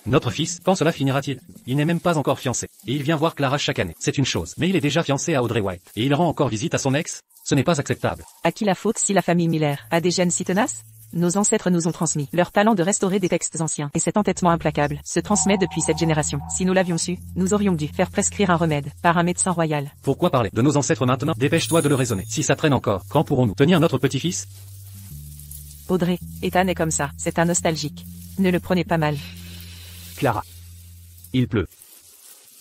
Notre fils, quand cela finira-t-il? Il n'est même pas encore fiancé. Et il vient voir Clara chaque année. C'est une chose. Mais il est déjà fiancé à Audrey White. Et il rend encore visite à son ex? Ce n'est pas acceptable. À qui la faute si la famille Miller a des gènes si tenaces? Nos ancêtres nous ont transmis leur talent de restaurer des textes anciens. Et cet entêtement implacable se transmet depuis cette génération. Si nous l'avions su, nous aurions dû faire prescrire un remède par un médecin royal. Pourquoi parler de nos ancêtres maintenant? Dépêche-toi de le raisonner. Si ça traîne encore, quand pourrons-nous tenir notre petit-fils? Audrey, Ethan est comme ça. C'est un nostalgique. Ne le prenez pas mal. Clara. Il pleut.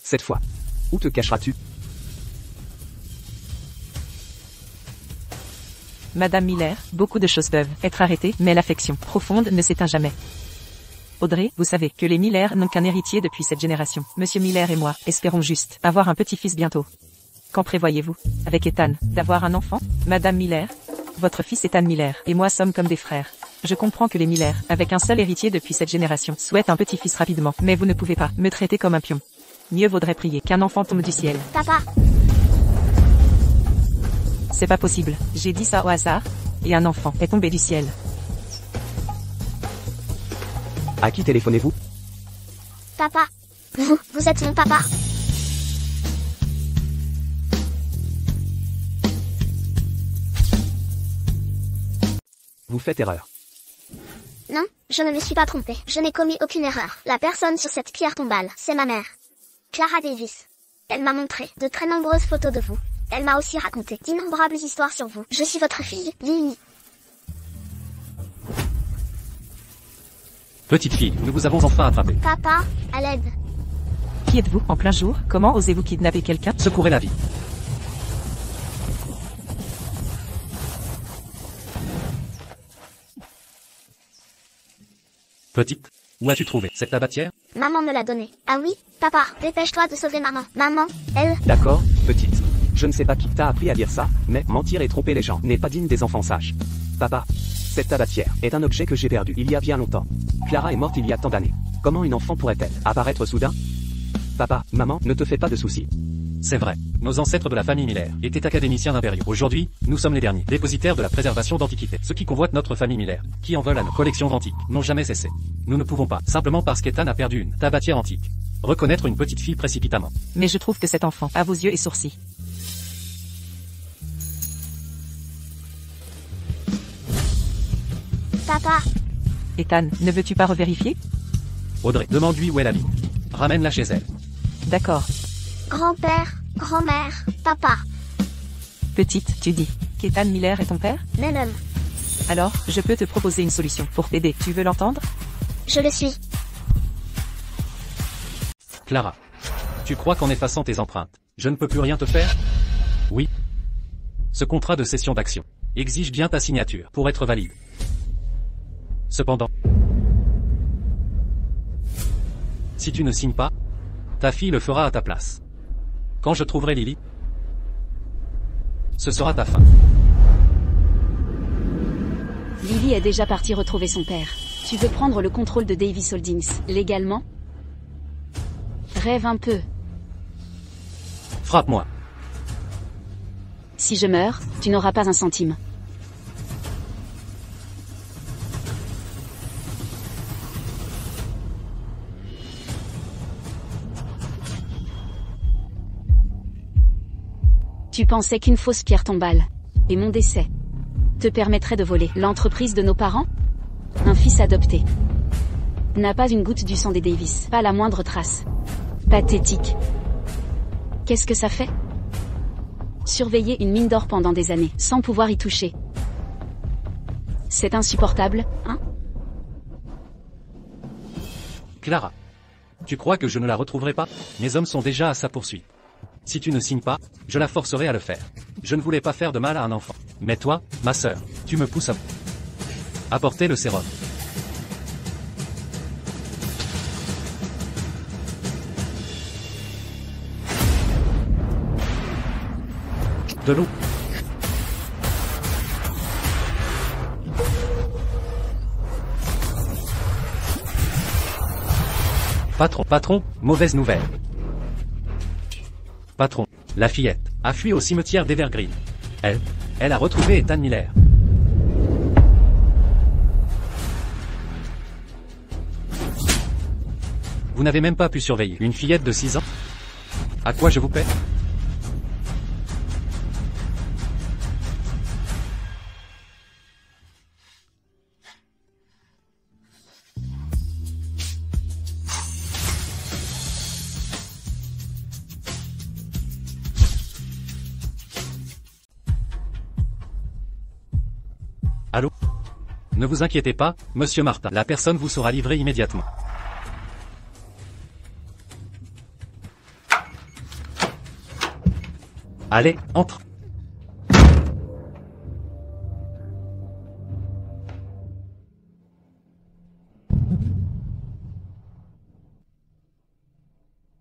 Cette fois. Où te cacheras-tu? Madame Miller, beaucoup de choses peuvent être arrêtées, mais l'affection profonde ne s'éteint jamais. Audrey, vous savez que les Miller n'ont qu'un héritier depuis cette génération. Monsieur Miller et moi espérons juste avoir un petit-fils bientôt. Quand prévoyez-vous, avec Ethan, d'avoir un enfant? Madame Miller, votre fils Ethan Miller et moi sommes comme des frères. Je comprends que les Miller, avec un seul héritier depuis cette génération, souhaitent un petit-fils rapidement, mais vous ne pouvez pas me traiter comme un pion. Mieux vaudrait prier qu'un enfant tombe du ciel. Papa. C'est pas possible. J'ai dit ça au hasard, et un enfant est tombé du ciel. À qui téléphonez-vous? Papa. Vous êtes mon papa. Vous faites erreur. Non, je ne me suis pas trompée. Je n'ai commis aucune erreur. La personne sur cette pierre tombale, c'est ma mère. Clara Davis. Elle m'a montré de très nombreuses photos de vous. Elle m'a aussi raconté d'innombrables histoires sur vous. Je suis votre fille, Lily. Petite fille, nous vous avons enfin attrapé. Papa, à l'aide. Qui êtes-vous en plein jour? Comment osez-vous kidnapper quelqu'un? Secourez la vie. Petite, où as-tu trouvé cette tabatière? Maman me l'a donnée. Ah oui, papa, dépêche-toi de sauver maman. Maman, elle... D'accord, petite. Je ne sais pas qui t'a appris à dire ça, mais mentir et tromper les gens n'est pas digne des enfants sages. Papa, cette tabatière est un objet que j'ai perdu il y a bien longtemps. Clara est morte il y a tant d'années. Comment une enfant pourrait-elle apparaître soudain? Papa, maman, ne te fais pas de soucis. C'est vrai. Nos ancêtres de la famille Miller étaient académiciens impériaux. Aujourd'hui, nous sommes les derniers dépositaires de la préservation d'antiquités. Ceux qui convoitent notre famille Miller, qui en veulent à nos collections antiques, n'ont jamais cessé. Nous ne pouvons pas, simplement parce qu'Ethan a perdu une tabatière antique, reconnaître une petite fille précipitamment. Mais je trouve que cet enfant a vos yeux et sourcils. Papa. Ethan, ne veux-tu pas revérifier? Audrey, demande-lui où est la vie. Ramène-la chez elle. D'accord. Grand-père, grand-mère, papa. Petite, tu dis qu'Ethan Miller est ton père? Même. Alors, je peux te proposer une solution pour t'aider. Tu veux l'entendre? Je le suis. Clara. Tu crois qu'en effaçant tes empreintes, je ne peux plus rien te faire? Oui. Ce contrat de cession d'action exige bien ta signature pour être valide. Cependant, si tu ne signes pas, ta fille le fera à ta place. Quand je trouverai Lily, ce sera ta fin. Lily est déjà partie retrouver son père. Tu veux prendre le contrôle de Davis Holdings, légalement? Rêve un peu. Frappe-moi. Si je meurs, tu n'auras pas un centime. Tu pensais qu'une fausse pierre tombale et mon décès te permettrait de voler l'entreprise de nos parents? Un fils adopté n'a pas une goutte du sang des Davis, pas la moindre trace. Pathétique. Qu'est-ce que ça fait? Surveiller une mine d'or pendant des années, sans pouvoir y toucher. C'est insupportable, hein? Clara. Tu crois que je ne la retrouverai pas? Mes hommes sont déjà à sa poursuite. Si tu ne signes pas, je la forcerai à le faire. Je ne voulais pas faire de mal à un enfant. Mais toi, ma sœur, tu me pousses à apporter le sérum. De l'eau. Patron, mauvaise nouvelle. Patron, la fillette a fui au cimetière d'Evergreen. Elle a retrouvé Ethan Miller. Vous n'avez même pas pu surveiller une fillette de 6 ans? À quoi je vous paie? Allô? Ne vous inquiétez pas, monsieur Martin, la personne vous sera livrée immédiatement. Allez, entre.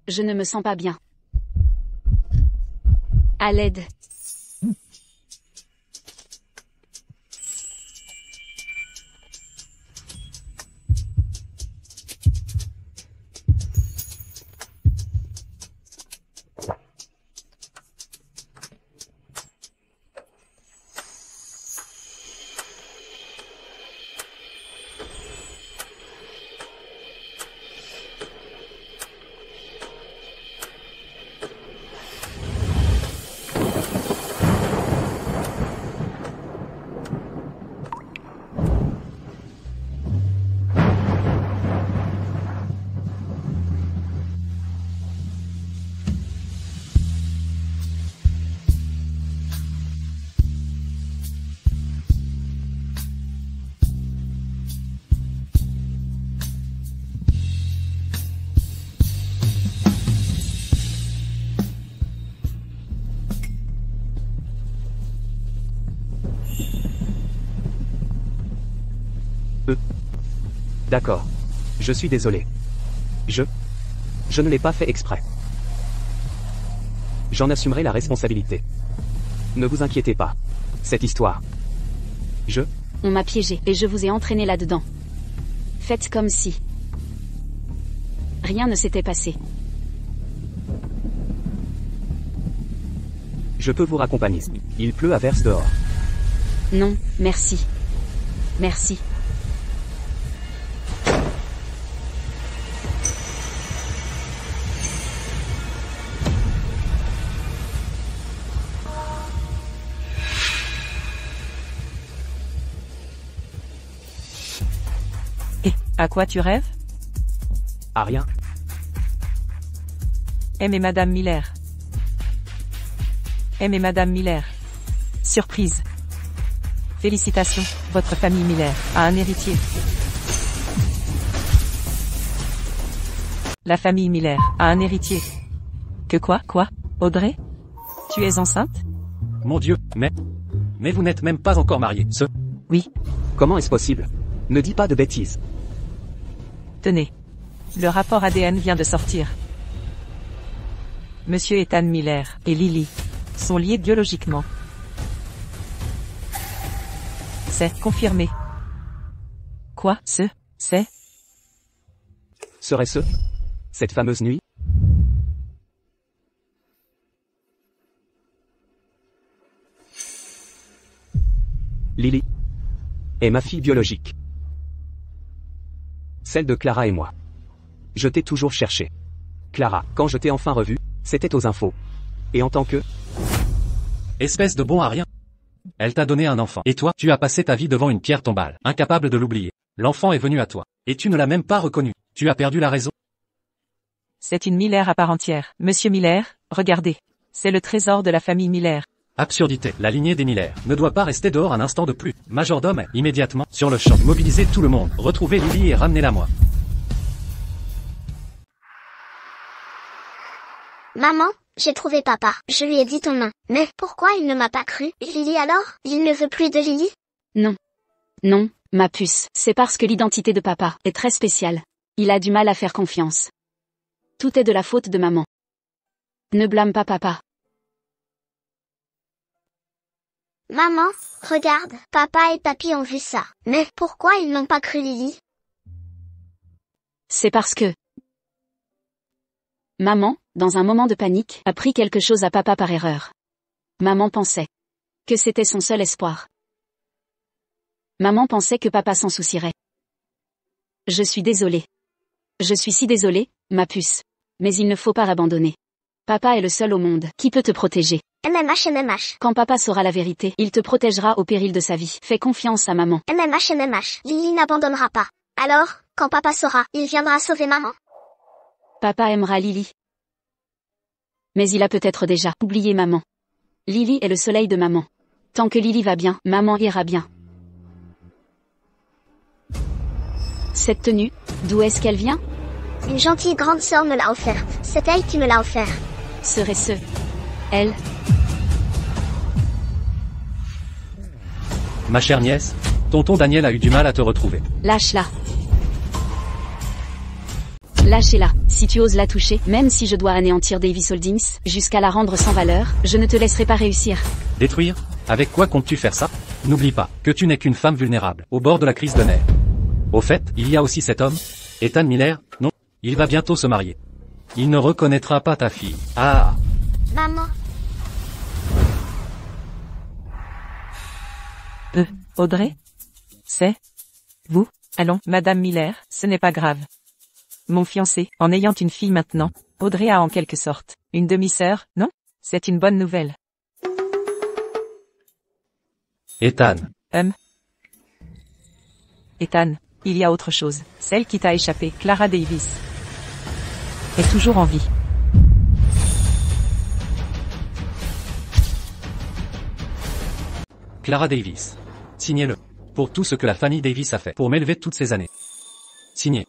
Je ne me sens pas bien. À l'aide. D'accord. Je suis désolé. Je ne l'ai pas fait exprès. J'en assumerai la responsabilité. Ne vous inquiétez pas. Cette histoire. On m'a piégé et je vous ai entraîné là-dedans. Faites comme si rien ne s'était passé. Je peux vous raccompagner. Il pleut à verse dehors. Non, merci. Merci. Et, à quoi tu rêves? À rien. Aimez Madame Miller. Aimez Madame Miller. Surprise. Félicitations, votre famille Miller a un héritier. La famille Miller a un héritier. Que quoi? Audrey? Tu es enceinte? Mon Dieu, mais vous n'êtes même pas encore marié. Oui. Comment est-ce possible? Ne dis pas de bêtises. Tenez. Le rapport ADN vient de sortir. Monsieur Ethan Miller et Lily sont liés biologiquement. C'est confirmé. Quoi? C'est? Serait-ce cette fameuse nuit? Lily est ma fille biologique. Celle de Clara et moi. Je t'ai toujours cherché. Clara, quand je t'ai enfin revue, c'était aux infos. Et en tant que... Espèce de bon à rien. Elle t'a donné un enfant. Et toi, tu as passé ta vie devant une pierre tombale, incapable de l'oublier. L'enfant est venu à toi. Et tu ne l'as même pas reconnu. Tu as perdu la raison. C'est une Miller à part entière. Monsieur Miller, regardez. C'est le trésor de la famille Miller. Absurdité. La lignée des Miller ne doit pas rester dehors un instant de plus. Majordome, immédiatement, sur le champ. Mobilisez tout le monde. Retrouvez Lily et ramenez-la moi. Maman, j'ai trouvé papa. Je lui ai dit ton nom. Mais pourquoi il ne m'a pas cru? Lily alors? Il ne veut plus de Lily? Non, ma puce. C'est parce que l'identité de papa est très spéciale. Il a du mal à faire confiance. Tout est de la faute de maman. Ne blâme pas papa. Maman, regarde, papa et papy ont vu ça. Mais pourquoi ils n'ont pas cru Lily? C'est parce que maman, dans un moment de panique, a pris quelque chose à papa par erreur. Maman pensait que c'était son seul espoir. Maman pensait que papa s'en soucierait. Je suis désolée. Je suis si désolée, ma puce. Mais il ne faut pas l'abandonner. Papa est le seul au monde qui peut te protéger. MMH. Quand papa saura la vérité, il te protégera au péril de sa vie. Fais confiance à maman. MMH. Lily n'abandonnera pas. Alors, quand papa saura, il viendra sauver maman. Papa aimera Lily. Mais il a peut-être déjà oublié maman. Lily est le soleil de maman. Tant que Lily va bien, maman ira bien. Cette tenue, d'où est-ce qu'elle vient? Une gentille grande sœur me l'a offerte. C'est elle qui me l'a offert. Serait-ce elle? Ma chère nièce, tonton Daniel a eu du mal à te retrouver. Lâche-la. Lâchez-la. Si tu oses la toucher, même si je dois anéantir Davis Holdings, jusqu'à la rendre sans valeur, je ne te laisserai pas réussir. Détruire? Avec quoi comptes-tu faire ça? N'oublie pas que tu n'es qu'une femme vulnérable, au bord de la crise de nerfs. Au fait, il y a aussi cet homme, Ethan Miller, non? Il va bientôt se marier. Il ne reconnaîtra pas ta fille. Ah! Maman. Audrey? C'est vous? Allons, Madame Miller, ce n'est pas grave. Mon fiancé, en ayant une fille maintenant, Audrey a en quelque sorte une demi-sœur, non? C'est une bonne nouvelle. Ethan. Ethan, il y a autre chose. Celle qui t'a échappé, Clara Davis, est toujours en vie. Clara Davis. Signez-le. Pour tout ce que la famille Davis a fait pour m'élever toutes ces années. Signé.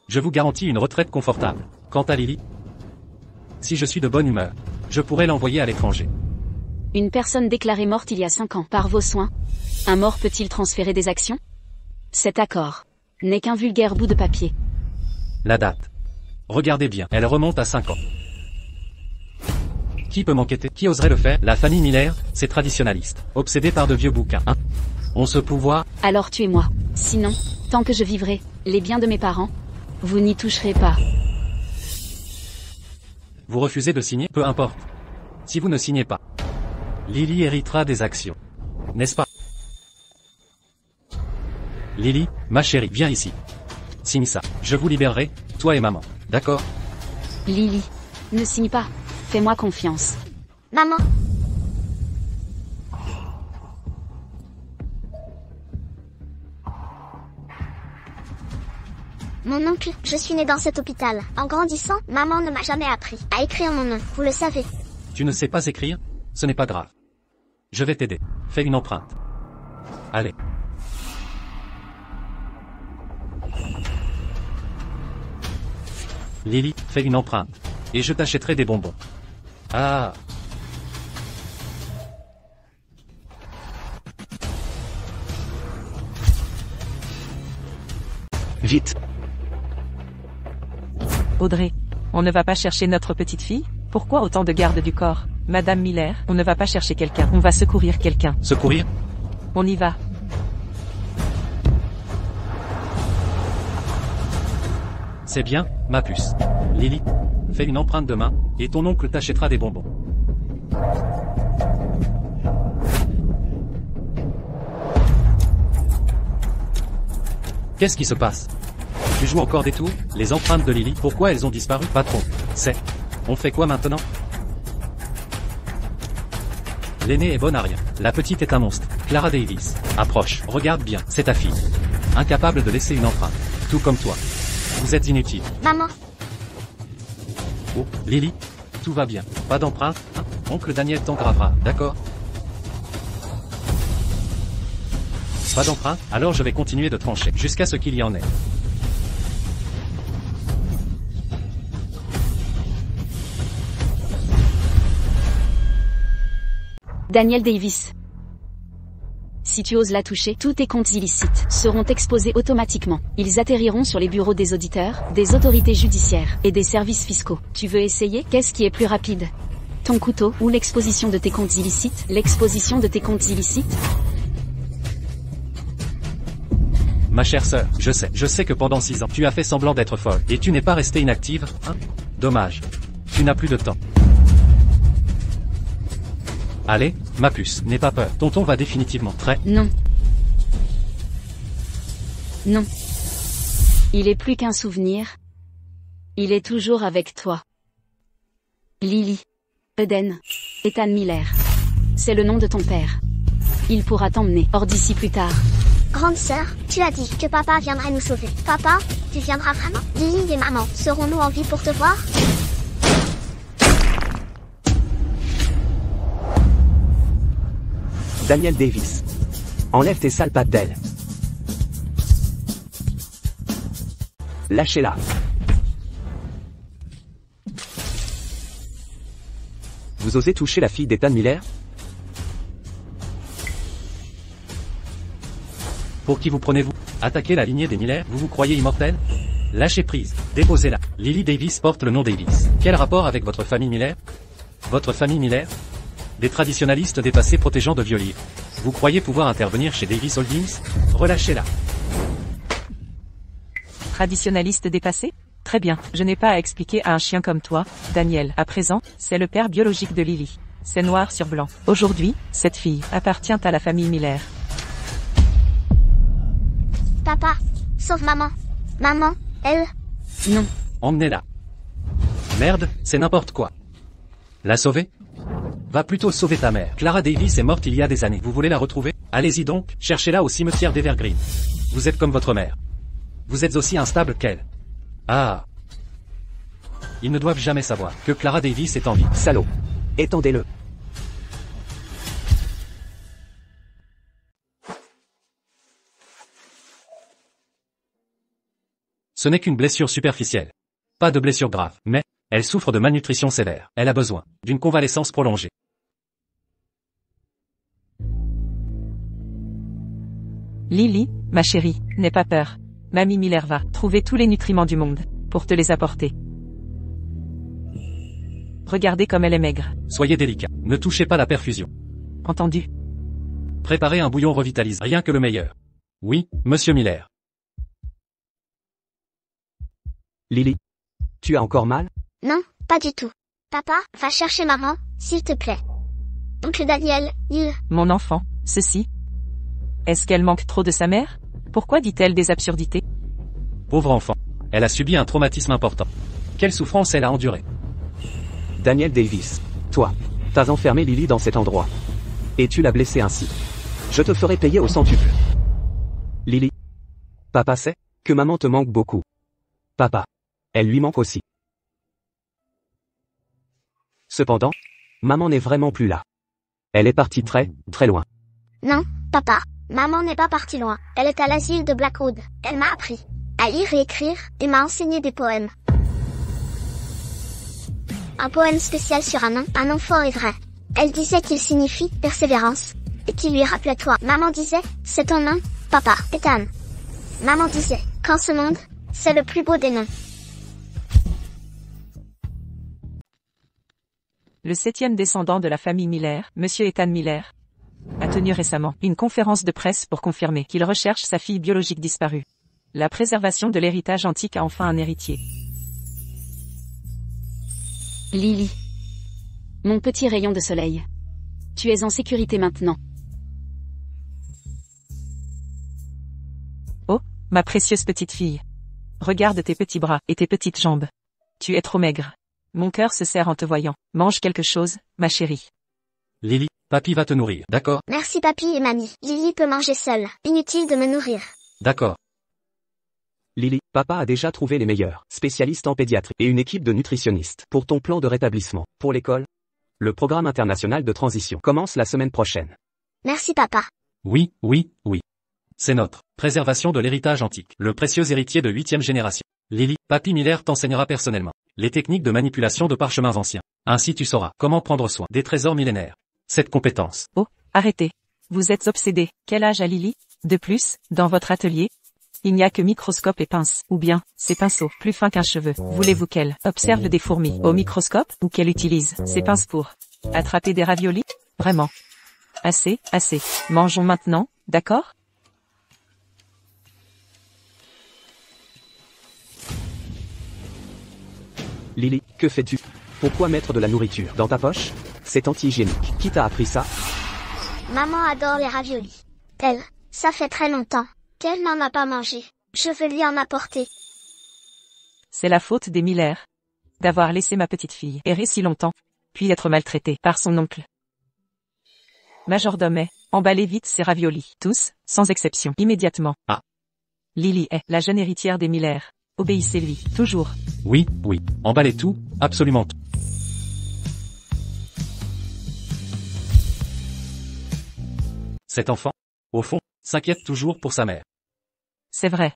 Je vous garantis une retraite confortable. Quant à Lily, si je suis de bonne humeur, je pourrais l'envoyer à l'étranger. Une personne déclarée morte il y a 5 ans par vos soins. Un mort peut-il transférer des actions? Cet accord n'est qu'un vulgaire bout de papier. La date. Regardez bien, elle remonte à 5 ans. Qui peut m'enquêter? Qui oserait le faire? La famille Miller, c'est traditionnaliste, obsédé par de vieux bouquins. Hein? On se pouvoir? Alors tuez-moi. Sinon, tant que je vivrai, les biens de mes parents, vous n'y toucherez pas. Vous refusez de signer? Peu importe. Si vous ne signez pas, Lily héritera des actions. N'est-ce pas? Lily, ma chérie, viens ici. Signe ça. Je vous libérerai, toi et maman. D'accord? Lily, ne signe pas. Fais-moi confiance. Maman. Mon oncle, je suis né dans cet hôpital. En grandissant, maman ne m'a jamais appris à écrire mon nom, vous le savez. Tu ne sais pas écrire? Ce n'est pas grave. Je vais t'aider. Fais une empreinte. Allez. Lily, fais une empreinte. Et je t'achèterai des bonbons. Ah. Vite. Audrey, on ne va pas chercher notre petite fille? Pourquoi autant de gardes du corps? Madame Miller, on ne va pas chercher quelqu'un, on va secourir quelqu'un. Secourir? On y va. C'est bien, ma puce. Lily, fais une empreinte de main, et ton oncle t'achètera des bonbons. Qu'est-ce qui se passe? Tu joues encore des tours? Les empreintes de Lily, pourquoi elles ont disparu? Patron, c'est... On fait quoi maintenant? L'aînée est bonne à rien. La petite est un monstre. Clara Davis. Approche, regarde bien, c'est ta fille. Incapable de laisser une empreinte. Tout comme toi. Vous êtes inutile. Maman. Oh, Lily, tout va bien. Pas d'empreinte, hein? Oncle Daniel t'engravera, d'accord? Pas d'empreinte? Alors je vais continuer de trancher, jusqu'à ce qu'il y en ait. Daniel Davis. Si tu oses la toucher, tous tes comptes illicites seront exposés automatiquement. Ils atterriront sur les bureaux des auditeurs, des autorités judiciaires et des services fiscaux. Tu veux essayer? Qu'est-ce qui est plus rapide? Ton couteau ou l'exposition de tes comptes illicites? L'exposition de tes comptes illicites? Ma chère sœur, je sais que pendant 6 ans, tu as fait semblant d'être folle, et tu n'es pas restée inactive, hein? Dommage. Tu n'as plus de temps. Allez, ma puce, n'aie pas peur. Tonton va définitivement très... Non. Non. Il est plus qu'un souvenir. Il est toujours avec toi. Lily. Eden. Ethan Miller. C'est le nom de ton père. Il pourra t'emmener hors d'ici plus tard. Grande sœur, tu as dit que papa viendrait nous sauver. Papa, tu viendras vraiment? Lily et maman, serons-nous en vie pour te voir? Daniel Davis. Enlève tes sales pattes d'elle. Lâchez-la. Vous osez toucher la fille d'Ethan Miller? Pour qui vous prenez-vous? Attaquez la lignée des Miller, vous vous croyez immortel? Lâchez prise, déposez-la. Lily Davis porte le nom Davis. Quel rapport avec votre famille Miller? Votre famille Miller? Des traditionalistes dépassés protégeant de vieux livres. Vous croyez pouvoir intervenir chez Davis Holdings? Relâchez-la. Traditionnaliste dépassé? Très bien, je n'ai pas à expliquer à un chien comme toi, Daniel. À présent, c'est le père biologique de Lily. C'est noir sur blanc. Aujourd'hui, cette fille appartient à la famille Miller. Papa, sauve maman. Maman, elle... Non. Emmenez-la. Merde, c'est n'importe quoi. La sauver? Va plutôt sauver ta mère. Clara Davis est morte il y a des années. Vous voulez la retrouver? Allez-y donc, cherchez-la au cimetière d'Evergreen. Vous êtes comme votre mère. Vous êtes aussi instable qu'elle. Ah. Ils ne doivent jamais savoir que Clara Davis est en vie. Salaud. Étendez-le. Ce n'est qu'une blessure superficielle. Pas de blessure grave, mais elle souffre de malnutrition sévère. Elle a besoin d'une convalescence prolongée. Lily, ma chérie, n'aie pas peur. Mamie Miller va trouver tous les nutriments du monde pour te les apporter. Regardez comme elle est maigre. Soyez délicat. Ne touchez pas la perfusion. Entendu? Préparez un bouillon revitalise. Rien que le meilleur. Oui, monsieur Miller. Lily. Tu as encore mal? Non, pas du tout. Papa, va chercher maman, s'il te plaît. Oncle Daniel, il... Mon enfant, ceci. Est-ce qu'elle manque trop de sa mère? Pourquoi dit-elle des absurdités? Pauvre enfant. Elle a subi un traumatisme important. Quelle souffrance elle a endurée. Daniel Davis. Toi. T'as enfermé Lily dans cet endroit. Et tu l'as blessée ainsi. Je te ferai payer au centuple. Lily. Papa sait que maman te manque beaucoup. Papa. Elle lui manque aussi. Cependant, maman n'est vraiment plus là. Elle est partie très, très loin. Non, papa. Maman n'est pas partie loin. Elle est à l'asile de Blackwood. Elle m'a appris à lire et écrire, et m'a enseigné des poèmes. Un poème spécial sur un nain, un enfant est vrai. Elle disait qu'il signifie persévérance, et qu'il lui rappelait toi. Maman disait, c'est ton nain, papa, Ethan. Maman disait, qu'en ce monde, c'est le plus beau des noms. Le 7e descendant de la famille Miller, Monsieur Ethan Miller, a tenu récemment une conférence de presse pour confirmer qu'il recherche sa fille biologique disparue. La préservation de l'héritage antique a enfin un héritier. Lily. Mon petit rayon de soleil. Tu es en sécurité maintenant. Oh, ma précieuse petite fille. Regarde tes petits bras et tes petites jambes. Tu es trop maigre. Mon cœur se serre en te voyant. Mange quelque chose, ma chérie. Lily, papy va te nourrir, d'accord? Merci papy et mamie. Lily peut manger seule. Inutile de me nourrir. D'accord. Lily, papa a déjà trouvé les meilleurs spécialistes en pédiatrie et une équipe de nutritionnistes pour ton plan de rétablissement. Pour l'école, le programme international de transition commence la semaine prochaine. Merci papa. Oui, oui, oui. C'est notre préservation de l'héritage antique, le précieux héritier de 8e génération. Lily, papy Miller t'enseignera personnellement les techniques de manipulation de parchemins anciens. Ainsi tu sauras comment prendre soin des trésors millénaires. Cette compétence. Oh, arrêtez. Vous êtes obsédé. Quel âge a Lily? De plus, dans votre atelier, il n'y a que microscope et pince, ou bien, ces pinceaux, plus fins qu'un cheveu. Voulez-vous qu'elle observe des fourmis au microscope, ou qu'elle utilise ces pinces pour attraper des raviolis? Vraiment. Assez, assez. Mangeons maintenant, d'accord? Lily, que fais-tu? Pourquoi mettre de la nourriture dans ta poche? C'est anti-hygiénique. Qui t'a appris ça? Maman adore les raviolis. Elle, ça fait très longtemps qu'elle n'en a pas mangé. Je vais lui en apporter. C'est la faute des Miller. D'avoir laissé ma petite fille errer si longtemps, puis être maltraitée par son oncle. Majordome, emballez vite ces raviolis, tous, sans exception, immédiatement. Ah. Lily est la jeune héritière des Miller. Obéissez-lui, toujours. Oui, oui, emballez tout, absolument tout. Cet enfant, au fond, s'inquiète toujours pour sa mère. C'est vrai.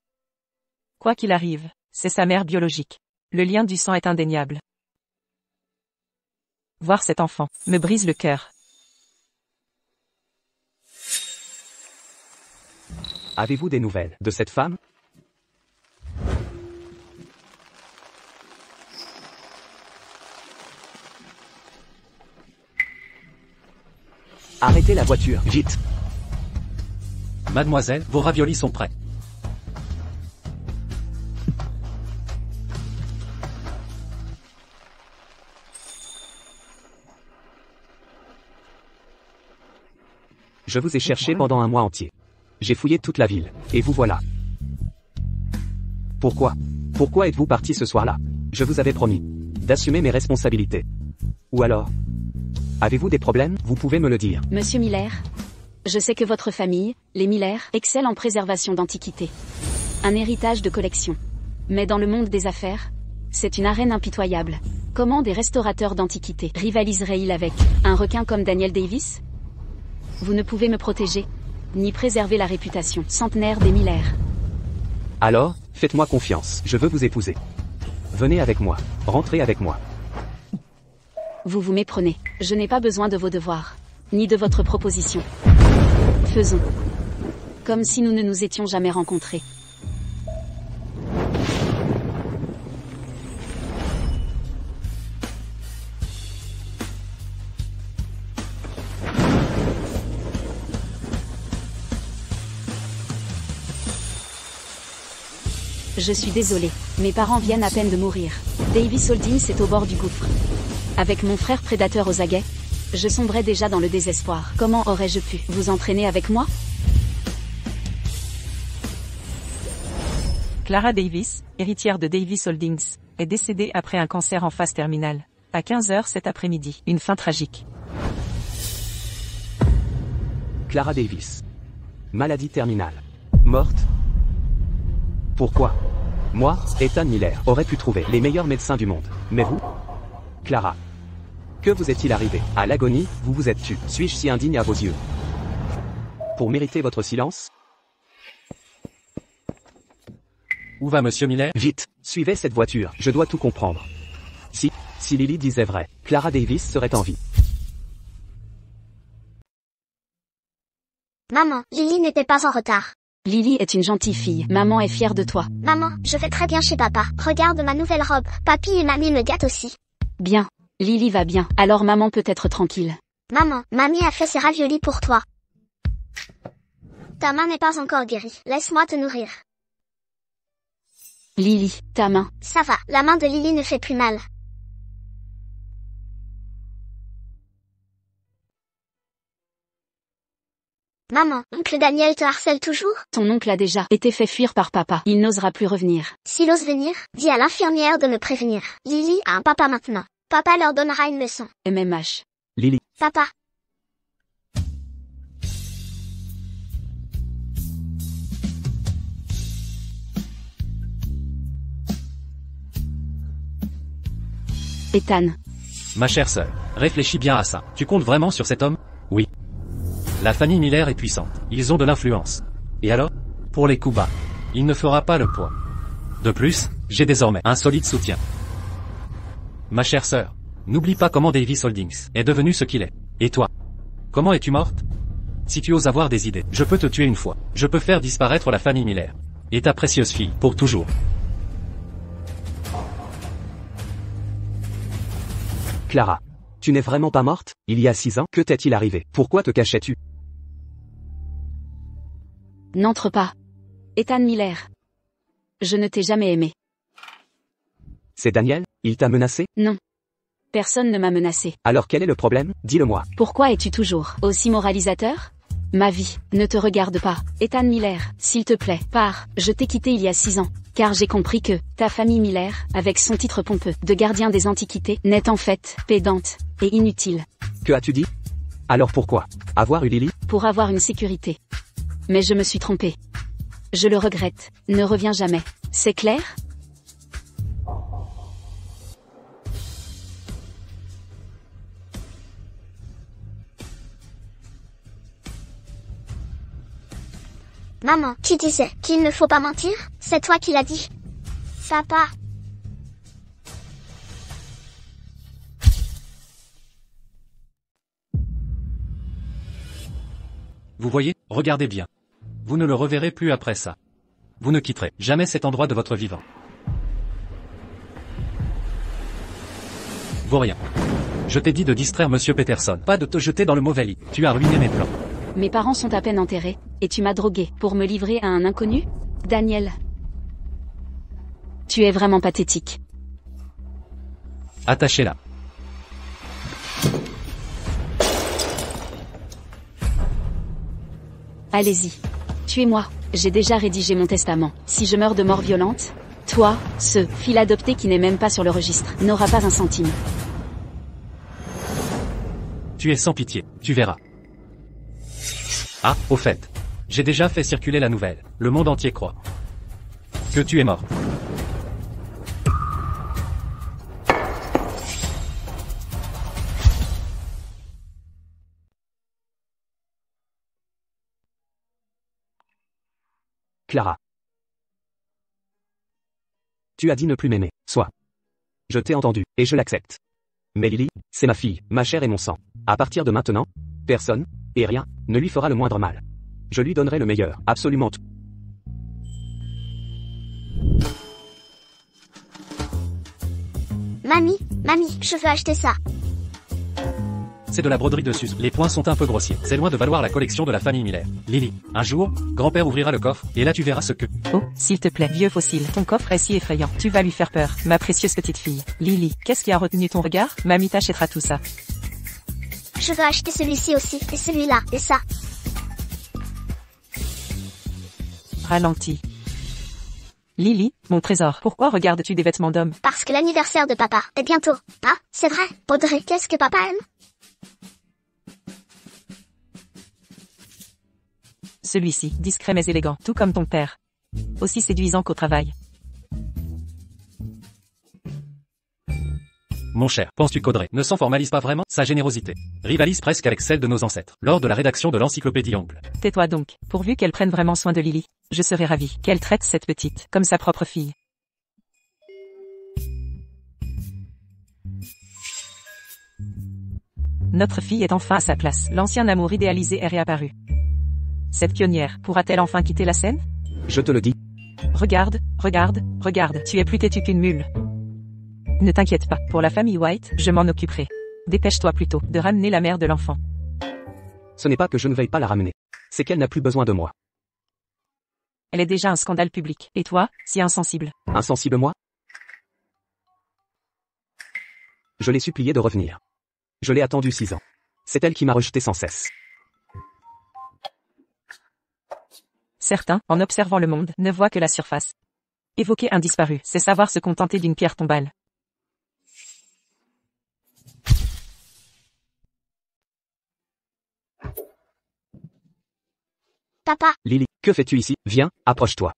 Quoi qu'il arrive, c'est sa mère biologique. Le lien du sang est indéniable. Voir cet enfant me brise le cœur. Avez-vous des nouvelles de cette femme? Arrêtez la voiture, vite! Mademoiselle, vos raviolis sont prêts. Je vous ai cherché pendant un mois entier. J'ai fouillé toute la ville, et vous voilà. Pourquoi? Pourquoi êtes-vous parti ce soir-là? Je vous avais promis d'assumer mes responsabilités. Ou alors? Avez-vous des problèmes? Vous pouvez me le dire. Monsieur Miller, je sais que votre famille, les Miller, excelle en préservation d'antiquités. Un héritage de collection. Mais dans le monde des affaires, c'est une arène impitoyable. Comment des restaurateurs d'antiquités rivaliseraient-ils avec un requin comme Daniel Davis? Vous ne pouvez me protéger, ni préserver la réputation centenaire des Miller. Alors, faites-moi confiance, je veux vous épouser. Venez avec moi, rentrez avec moi. Vous vous méprenez. Je n'ai pas besoin de vos devoirs, ni de votre proposition. Faisons. Comme si nous ne nous étions jamais rencontrés. Je suis désolée, mes parents viennent à peine de mourir. Davis Holdings est au bord du gouffre. Avec mon frère prédateur aux aguets, je sombrais déjà dans le désespoir. Comment aurais-je pu vous entraîner avec moi? Clara Davis, héritière de Davis Holdings, est décédée après un cancer en phase terminale. À 15h cet après-midi, une fin tragique. Clara Davis. Maladie terminale. Morte. Pourquoi? Moi, Ethan Miller, aurais pu trouver les meilleurs médecins du monde. Mais vous? Clara. Que vous est-il arrivé? À l'agonie, vous vous êtes tue. Suis-je si indigne à vos yeux? Pour mériter votre silence? Où va Monsieur Miller? Vite, suivez cette voiture, je dois tout comprendre. Si Lily disait vrai, Clara Davis serait en vie. Maman, Lily n'était pas en retard. Lily est une gentille fille. Maman est fière de toi. Maman, je vais très bien chez papa. Regarde ma nouvelle robe. Papy et mamie me gâtent aussi. Bien. Lily va bien. Alors maman peut être tranquille. Maman, mamie a fait ses raviolis pour toi. Ta main n'est pas encore guérie. Laisse-moi te nourrir. Lily, ta main. Ça va, la main de Lily ne fait plus mal. Maman, oncle Daniel te harcèle toujours? Ton oncle a déjà été fait fuir par papa. Il n'osera plus revenir. S'il ose venir, dis à l'infirmière de me prévenir. Lily a un papa maintenant. Papa leur donnera une leçon. MMH. Lily. Papa. Ethan. Ma chère sœur, réfléchis bien à ça. Tu comptes vraiment sur cet homme? Oui. La famille Miller est puissante. Ils ont de l'influence. Et alors? Pour les coups bas, il ne fera pas le poids. De plus, j'ai désormais un solide soutien. Ma chère sœur, n'oublie pas comment Davis Holdings est devenu ce qu'il est. Et toi? Comment es-tu morte? Si tu oses avoir des idées, je peux te tuer une fois. Je peux faire disparaître la famille Miller. Et ta précieuse fille, pour toujours. Clara. Tu n'es vraiment pas morte? Il y a 6 ans, que t'est-il arrivé? Pourquoi te cachais-tu? N'entre pas. Ethan Miller. Je ne t'ai jamais aimé. C'est Daniel? Il t'a menacé? Non. Personne ne m'a menacé. Alors quel est le problème? Dis-le-moi. Pourquoi es-tu toujours aussi moralisateur? Ma vie ne te regarde pas. Ethan Miller, s'il te plaît, pars. Je t'ai quitté il y a 6 ans. Car j'ai compris que ta famille Miller, avec son titre pompeux de gardien des antiquités, n'est en fait pédante et inutile. Que as-tu dit? Alors pourquoi avoir eu Lily? Pour avoir une sécurité. Mais je me suis trompée. Je le regrette. Ne reviens jamais. C'est clair? Maman, qui disait qu'il ne faut pas mentir? C'est toi qui l'as dit. Papa. Vous voyez, regardez bien. Vous ne le reverrez plus après ça. Vous ne quitterez jamais cet endroit de votre vivant. Vaurien. Je t'ai dit de distraire Monsieur Peterson, pas de te jeter dans le mauvais lit. Tu as ruiné mes plans. Mes parents sont à peine enterrés, et tu m'as drogué pour me livrer à un inconnu? Daniel. Tu es vraiment pathétique. Attachez-la. Allez-y. Tuez-moi. J'ai déjà rédigé mon testament. Si je meurs de mort violente, toi, ce fils adopté qui n'est même pas sur le registre, n'aura pas un centime. Tu es sans pitié, tu verras. Ah, au fait. J'ai déjà fait circuler la nouvelle. Le monde entier croit que tu es mort. Clara. Tu as dit ne plus m'aimer, soit. Je t'ai entendu, et je l'accepte. Mais Lily, c'est ma fille, ma chair et mon sang. À partir de maintenant, personne, et rien, ne lui fera le moindre mal. Je lui donnerai le meilleur, absolument tout. Mamie, je veux acheter ça. C'est de la broderie de sus. Les points sont un peu grossiers. C'est loin de valoir la collection de la famille Miller. Lily, un jour, grand-père ouvrira le coffre, et là tu verras ce que... Oh, s'il te plaît, vieux fossile, ton coffre est si effrayant. Tu vas lui faire peur, ma précieuse petite fille. Lily, qu'est-ce qui a retenu ton regard? Mamie t'achètera tout ça. Je veux acheter celui-ci aussi, et celui-là, et ça. Ralentis. Lily, mon trésor, pourquoi regardes-tu des vêtements d'homme? Parce que l'anniversaire de papa est bientôt. Ah, c'est vrai. Audrey, qu'est-ce que papa aime? Celui-ci, discret mais élégant, tout comme ton père. Aussi séduisant qu'au travail. Mon cher, penses-tu qu'Audrey ne s'en formalise pas vraiment? Sa générosité rivalise presque avec celle de nos ancêtres, lors de la rédaction de l'encyclopédie Oncle. Tais-toi donc, pourvu qu'elle prenne vraiment soin de Lily. Je serai ravie qu'elle traite cette petite comme sa propre fille. Notre fille est enfin à sa place. L'ancien amour idéalisé est réapparu. Cette pionnière pourra-t-elle enfin quitter la scène? Je te le dis. Regarde, tu es plus têtu qu'une mule. Ne t'inquiète pas, pour la famille White, je m'en occuperai. Dépêche-toi plutôt de ramener la mère de l'enfant. Ce n'est pas que je ne veuille pas la ramener. C'est qu'elle n'a plus besoin de moi. Elle est déjà un scandale public. Et toi, si insensible. Insensible moi? Je l'ai suppliée de revenir. Je l'ai attendue 6 ans. C'est elle qui m'a rejeté sans cesse. Certains, en observant le monde, ne voient que la surface. Évoquer un disparu, c'est savoir se contenter d'une pierre tombale. Papa, Lily, que fais-tu ici? Viens, approche-toi.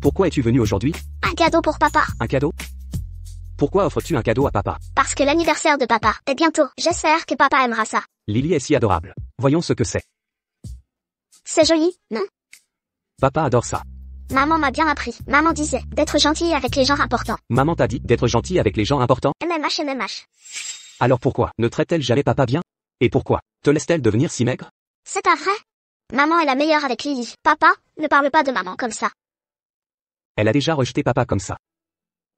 Pourquoi es-tu venu aujourd'hui? un cadeau pour papa. Un cadeau? Pourquoi offres-tu un cadeau à papa? Parce que l'anniversaire de papa est bientôt. J'espère que papa aimera ça. Lily est si adorable. Voyons ce que c'est. C'est joli, non? Papa adore ça. Maman m'a bien appris. Maman disait d'être gentille avec les gens importants. Maman t'a dit d'être gentil avec les gens importants? MMH. Alors pourquoi ne traite-t-elle jamais papa bien? Et pourquoi te laisse-t-elle devenir si maigre? C'est pas vrai? Maman est la meilleure avec Lily. Papa, ne parle pas de maman comme ça. Elle a déjà rejeté papa comme ça.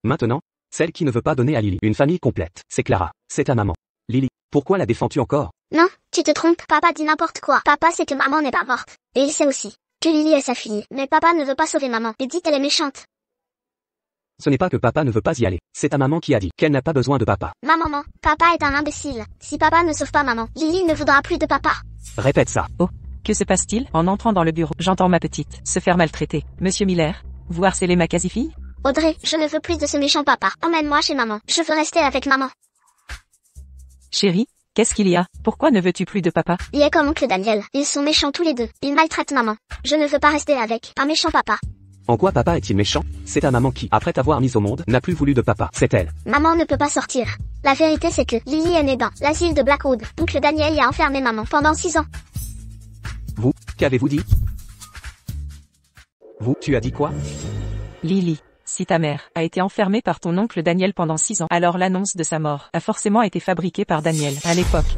Maintenant, celle qui ne veut pas donner à Lily une famille complète, c'est Clara, c'est ta maman. Lily, pourquoi la défends-tu encore? Non, tu te trompes. Papa dit n'importe quoi. Papa sait que maman n'est pas morte. Et il sait aussi que Lily est sa fille. Mais papa ne veut pas sauver maman. Il dit qu'elle est méchante. Ce n'est pas que papa ne veut pas y aller. C'est ta maman qui a dit qu'elle n'a pas besoin de papa. Ma maman, papa est un imbécile. Si papa ne sauve pas maman, Lily ne voudra plus de papa. Répète ça. Oh, que se passe-t-il? En entrant dans le bureau, j'entends ma petite se faire maltraiter. Monsieur Miller, vous harcelez ma quasi-fille? Audrey, je ne veux plus de ce méchant papa. Emmène-moi chez maman. Je veux rester avec maman. Chérie, qu'est-ce qu'il y a? Pourquoi ne veux-tu plus de papa? Il est comme oncle Daniel. Ils sont méchants tous les deux. Ils maltraitent maman. Je ne veux pas rester avec un méchant papa. En quoi papa est-il méchant? C'est ta maman qui, après t'avoir mise au monde, n'a plus voulu de papa. C'est elle. Maman ne peut pas sortir. La vérité c'est que Lily est née dans l'asile de Blackwood. Oncle Daniel y a enfermé maman pendant 6 ans. Vous, qu'avez-vous dit? Vous, tu as dit quoi? Lily, si ta mère a été enfermée par ton oncle Daniel pendant 6 ans, alors l'annonce de sa mort a forcément été fabriquée par Daniel, à l'époque.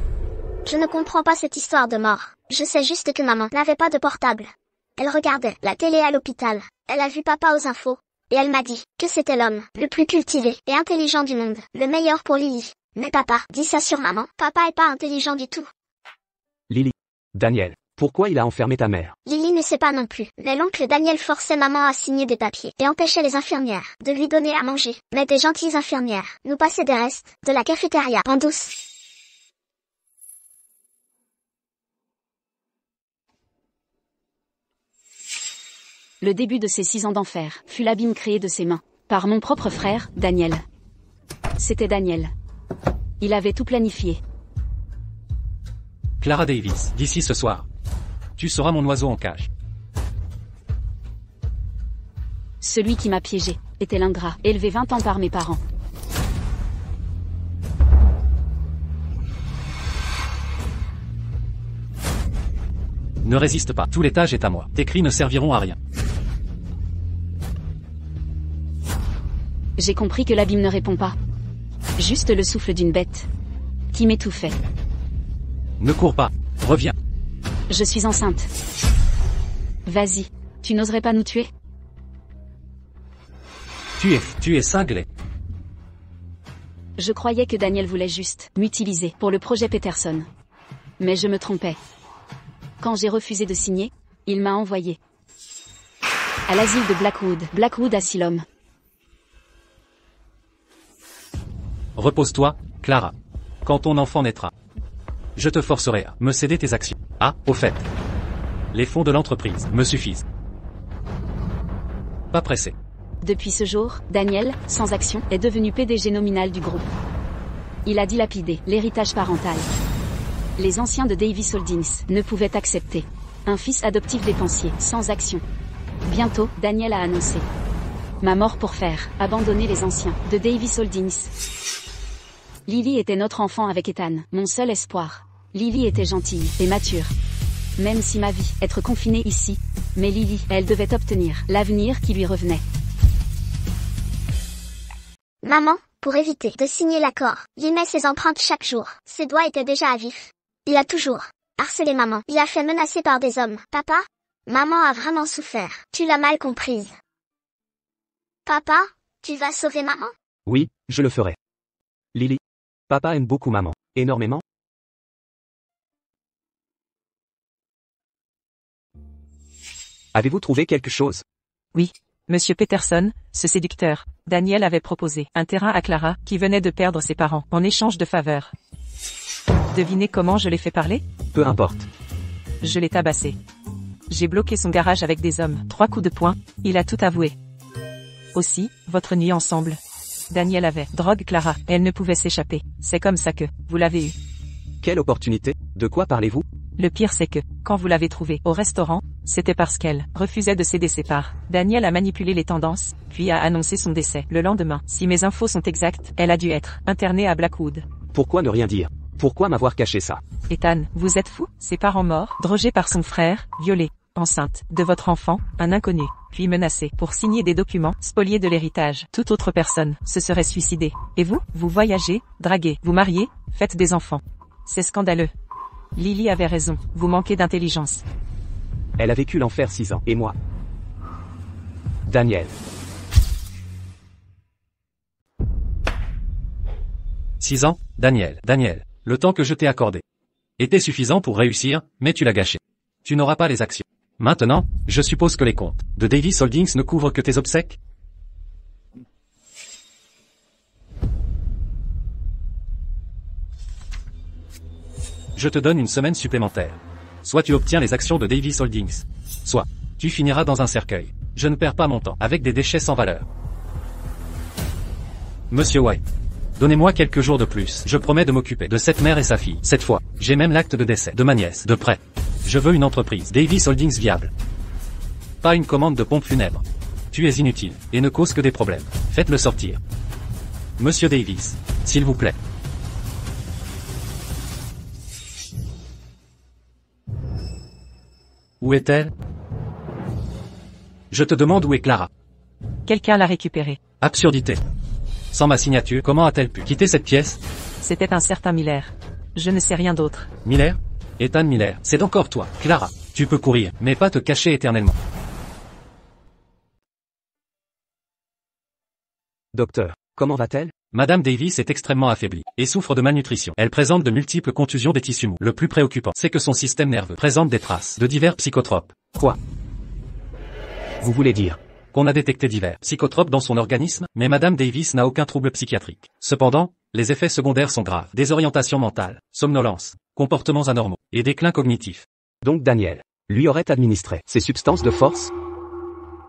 Je ne comprends pas cette histoire de mort. Je sais juste que maman n'avait pas de portable. Elle regardait la télé à l'hôpital. Elle a vu papa aux infos. Et elle m'a dit que c'était l'homme le plus cultivé et intelligent du monde. Le meilleur pour Lily. Mais papa dit ça sur maman. Papa est pas intelligent du tout. Lily. Daniel. Pourquoi il a enfermé ta mère? Lily ne sait pas non plus. Mais l'oncle Daniel forçait maman à signer des papiers et empêchait les infirmières de lui donner à manger. Mais des gentilles infirmières nous passaient des restes de la cafétéria en douce. Le début de ces 6 ans d'enfer fut l'abîme créé de ses mains, par mon propre frère, Daniel. C'était Daniel. Il avait tout planifié. Clara Davis, d'ici ce soir. Tu seras mon oiseau en cage. Celui qui m'a piégé était l'ingrat, élevé 20 ans par mes parents. Ne résiste pas, tout l'étage est à moi. Tes cris ne serviront à rien. J'ai compris que l'abîme ne répond pas. Juste le souffle d'une bête qui m'étouffait. Ne cours pas, reviens. Je suis enceinte. Vas-y, tu n'oserais pas nous tuer? Tu es cinglé. Je croyais que Daniel voulait juste m'utiliser pour le projet Peterson. Mais je me trompais. Quand j'ai refusé de signer, il m'a envoyé à l'asile de Blackwood Asylum. Repose-toi, Clara. Quand ton enfant naîtra, je te forcerai à me céder tes actions. Ah, au fait, les fonds de l'entreprise me suffisent. Pas pressé. Depuis ce jour, Daniel, sans action, est devenu PDG nominal du groupe. Il a dilapidé l'héritage parental. Les anciens de Davis Holdings ne pouvaient accepter un fils adoptif dépensier, sans action. Bientôt, Daniel a annoncé ma mort pour faire abandonner les anciens de Davis Holdings. Lily était notre enfant avec Ethan, mon seul espoir. Lily était gentille et mature. Même si ma vie, être confinée ici. Mais Lily, elle devait obtenir l'avenir qui lui revenait. Maman, pour éviter de signer l'accord, il met ses empreintes chaque jour. Ses doigts étaient déjà à vif. Il a toujours harcelé maman. Il a fait menacer par des hommes. Papa? Maman a vraiment souffert. Tu l'as mal comprise. Papa, tu vas sauver maman? Oui, je le ferai. Lily. Papa aime beaucoup maman. Énormément. Avez-vous trouvé quelque chose? Oui. Monsieur Peterson, ce séducteur, Daniel avait proposé un terrain à Clara, qui venait de perdre ses parents, en échange de faveurs. Devinez comment je l'ai fait parler? Peu importe. Je l'ai tabassé. J'ai bloqué son garage avec des hommes. 3 coups de poing, il a tout avoué. Aussi, votre nuit ensemble. Daniel avait drogue Clara, elle ne pouvait s'échapper. C'est comme ça que vous l'avez eue. Quelle opportunité? De quoi parlez-vous? Le pire c'est que, quand vous l'avez trouvée au restaurant, c'était parce qu'elle refusait de céder ses parts. Daniel a manipulé les tendances, puis a annoncé son décès. Le lendemain, si mes infos sont exactes, elle a dû être internée à Blackwood. Pourquoi ne rien dire? Pourquoi m'avoir caché ça? Ethan, vous êtes fou? Ses parents morts, drogés par son frère, violés, enceinte de votre enfant, un inconnu, puis menacé pour signer des documents, spoliés de l'héritage. Toute autre personne se serait suicidée. Et vous, vous voyagez, draguez, vous mariez, faites des enfants. C'est scandaleux. Lily avait raison, vous manquez d'intelligence. Elle a vécu l'enfer 6 ans, et moi. Daniel. 6 ans, Daniel, le temps que je t'ai accordé était suffisant pour réussir, mais tu l'as gâché. Tu n'auras pas les actions. Maintenant, je suppose que les comptes de Davis Holdings ne couvrent que tes obsèques? Je te donne une semaine supplémentaire. Soit tu obtiens les actions de Davis Holdings. Soit, tu finiras dans un cercueil. Je ne perds pas mon temps avec des déchets sans valeur. Monsieur White. Donnez-moi quelques jours de plus. Je promets de m'occuper de cette mère et sa fille. Cette fois, j'ai même l'acte de décès de ma nièce, de près. Je veux une entreprise Davis Holdings viable. Pas une commande de pompe funèbre. Tu es inutile, et ne cause que des problèmes. Faites-le sortir. Monsieur Davis, s'il vous plaît. Où est-elle? Je te demande où est Clara. Quelqu'un l'a récupéré. Absurdité. Sans ma signature, comment a-t-elle pu quitter cette pièce? C'était un certain Miller. Je ne sais rien d'autre. Miller? Ethan Miller, c'est encore toi, Clara. Tu peux courir, mais pas te cacher éternellement. Docteur, comment va-t-elle? Madame Davis est extrêmement affaiblie, et souffre de malnutrition. Elle présente de multiples contusions des tissus mous. Le plus préoccupant, c'est que son système nerveux présente des traces de divers psychotropes. Quoi? Vous voulez dire? Qu'on a détecté divers psychotropes dans son organisme, mais Madame Davis n'a aucun trouble psychiatrique. Cependant, les effets secondaires sont graves. Désorientation mentale, somnolence, comportements anormaux, et déclin cognitif. Donc Daniel lui aurait administré ces substances de force?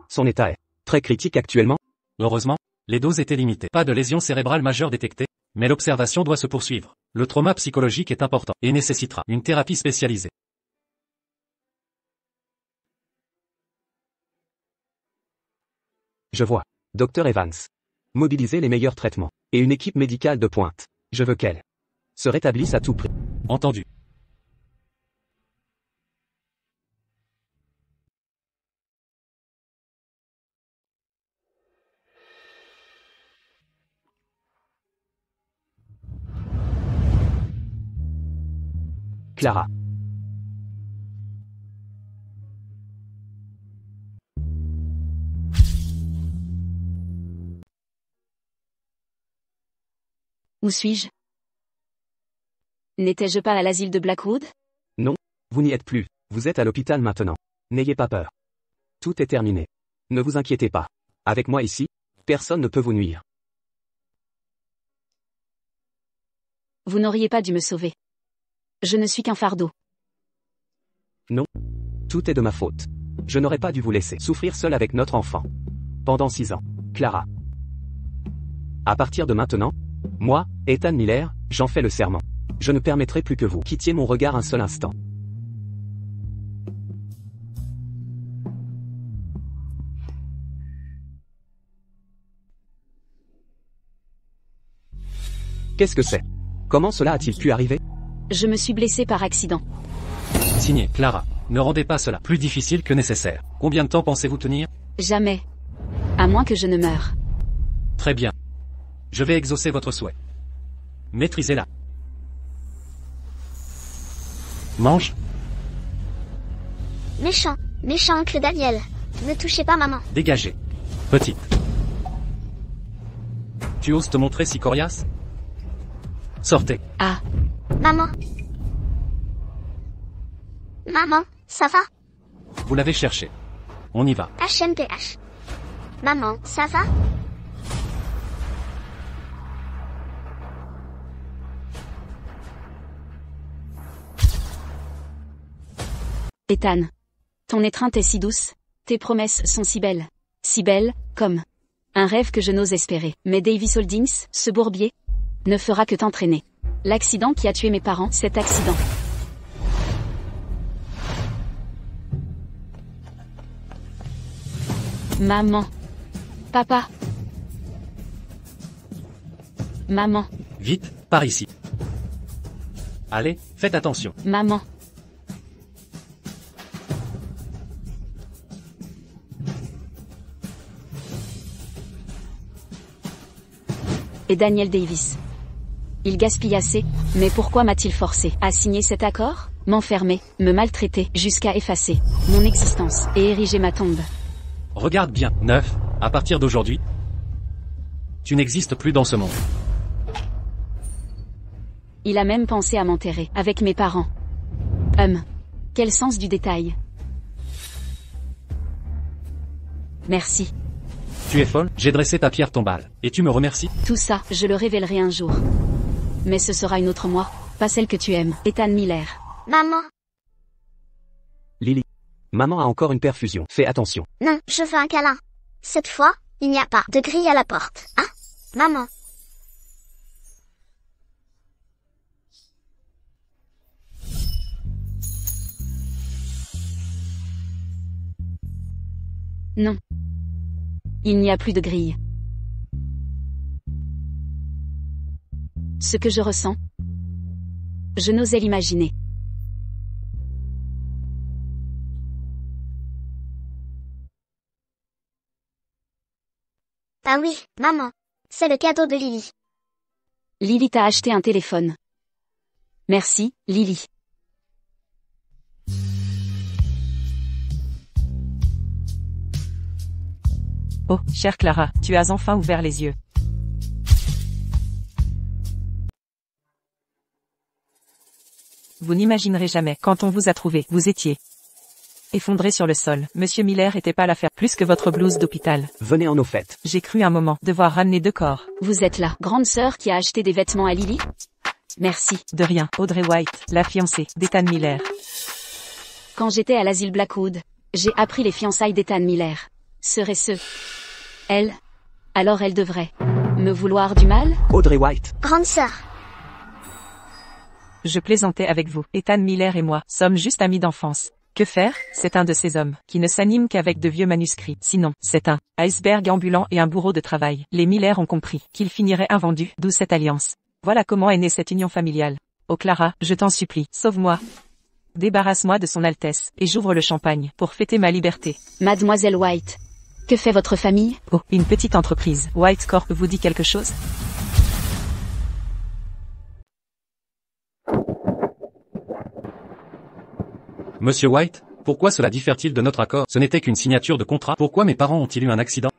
Son état est très critique actuellement? Heureusement, les doses étaient limitées. Pas de lésions cérébrales majeures détectées, mais l'observation doit se poursuivre. Le trauma psychologique est important, et nécessitera une thérapie spécialisée. Je vois. Dr Evans. Mobiliser les meilleurs traitements. Et une équipe médicale de pointe. Je veux qu'elle se rétablisse à tout prix. Entendu. Clara. Où suis-je? N'étais-je pas à l'asile de Blackwood? Non, vous n'y êtes plus. Vous êtes à l'hôpital maintenant. N'ayez pas peur. Tout est terminé. Ne vous inquiétez pas. Avec moi ici, personne ne peut vous nuire. Vous n'auriez pas dû me sauver. Je ne suis qu'un fardeau. Non. Tout est de ma faute. Je n'aurais pas dû vous laisser souffrir seul avec notre enfant. Pendant 6 ans. Clara. À partir de maintenant, moi, Ethan Miller, j'en fais le serment. Je ne permettrai plus que vous quittiez mon regard un seul instant. Qu'est-ce que c'est? Comment cela a-t-il pu arriver? Je me suis blessé par accident. Signé, Clara. Ne rendez pas cela plus difficile que nécessaire. Combien de temps pensez-vous tenir? Jamais. À moins que je ne meure. Très bien. Je vais exaucer votre souhait. Maîtrisez-la. Mange. Méchant, méchant oncle Daniel. Ne touchez pas maman. Dégagez. Petite. Tu oses te montrer si coriace? Sortez. Ah. Maman. Maman, ça va? Vous l'avez cherché. On y va. HMPH. Maman, ça va? Ethan. Ton étreinte est si douce, tes promesses sont si belles, comme un rêve que je n'ose espérer. Mais Davis Holdings, ce bourbier, ne fera que t'entraîner. L'accident qui a tué mes parents, cet accident. Maman. Papa. Maman. Vite, par ici. Allez, faites attention. Maman. Et Daniel Davis. Il gaspille assez, mais pourquoi m'a-t-il forcé à signer cet accord? M'enfermer, me maltraiter, jusqu'à effacer mon existence et ériger ma tombe. Regarde bien, 9, à partir d'aujourd'hui, tu n'existes plus dans ce monde. Il a même pensé à m'enterrer avec mes parents. Quel sens du détail. Merci. Tu es folle, j'ai dressé ta pierre tombale, et tu me remercies? Tout ça, je le révélerai un jour. Mais ce sera une autre moi. pas celle que tu aimes. Ethan Miller. Maman. Lily. Maman a encore une perfusion. Fais attention. Non, je veux un câlin. Cette fois, il n'y a pas de grille à la porte. Hein? Maman. Non. Il n'y a plus de grille. Ce que je ressens, je n'osais l'imaginer. Ah oui, maman. C'est le cadeau de Lily. Lily t'a acheté un téléphone. Merci, Lily. Oh, chère Clara, tu as enfin ouvert les yeux. Vous n'imaginerez jamais, quand on vous a trouvé, vous étiez effondré sur le sol. Monsieur Miller était pas l'affaire plus que votre blouse d'hôpital. Venez en nos fêtes. J'ai cru un moment devoir ramener 2 corps. Vous êtes la grande sœur qui a acheté des vêtements à Lily? Merci. De rien, Audrey White, la fiancée d'Ethan Miller. Quand j'étais à l'asile Blackwood, j'ai appris les fiançailles d'Ethan Miller. Serait-ce elle? Alors elle devrait me vouloir du mal? Audrey White. Grande sœur. Je plaisantais avec vous. Ethan Miller et moi sommes juste amis d'enfance. Que faire? C'est un de ces hommes qui ne s'anime qu'avec de vieux manuscrits. Sinon, c'est un iceberg ambulant et un bourreau de travail. Les Miller ont compris qu'il finirait invendu, d'où cette alliance. Voilà comment est née cette union familiale. Oh Clara, je t'en supplie, sauve-moi. Débarrasse-moi de son Altesse, et j'ouvre le champagne pour fêter ma liberté. Mademoiselle White. Que fait votre famille? Oh, une petite entreprise. White Corp vous dit quelque chose? Monsieur White, pourquoi cela diffère-t-il de notre accord? Ce n'était qu'une signature de contrat. Pourquoi mes parents ont-ils eu un accident?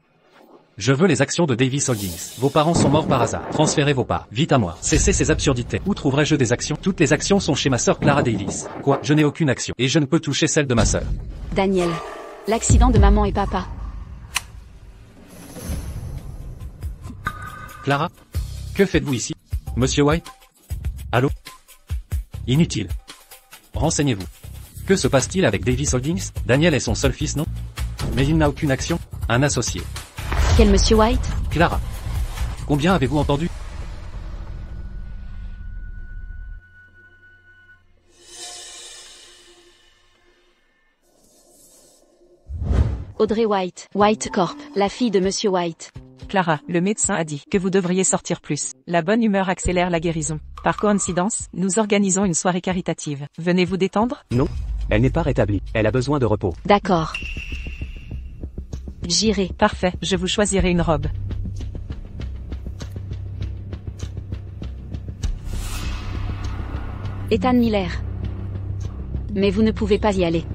Je veux les actions de Davis Holdings. Vos parents sont morts par hasard. Transférez vos parts. Vite à moi. Cessez ces absurdités. Où trouverai-je des actions? Toutes les actions sont chez ma sœur Clara Davis. Quoi? Je n'ai aucune action. Et je ne peux toucher celle de ma sœur. Daniel. L'accident de maman et papa. Clara? Que faites-vous ici? Monsieur White? Allô? Inutile. Renseignez-vous. Que se passe-t-il avec Davis Holdings? Daniel est son seul fils, non? Mais il n'a aucune action. Un associé. Quel monsieur White? Clara. Combien avez-vous entendu? Audrey White. White Corp. La fille de monsieur White. Clara, le médecin a dit que vous devriez sortir plus. La bonne humeur accélère la guérison. Par coïncidence, nous organisons une soirée caritative. Venez vous détendre? Non. Elle n'est pas rétablie. Elle a besoin de repos. D'accord. J'irai. Parfait, je vous choisirai une robe. Ethan Miller. Mais vous ne pouvez pas y aller.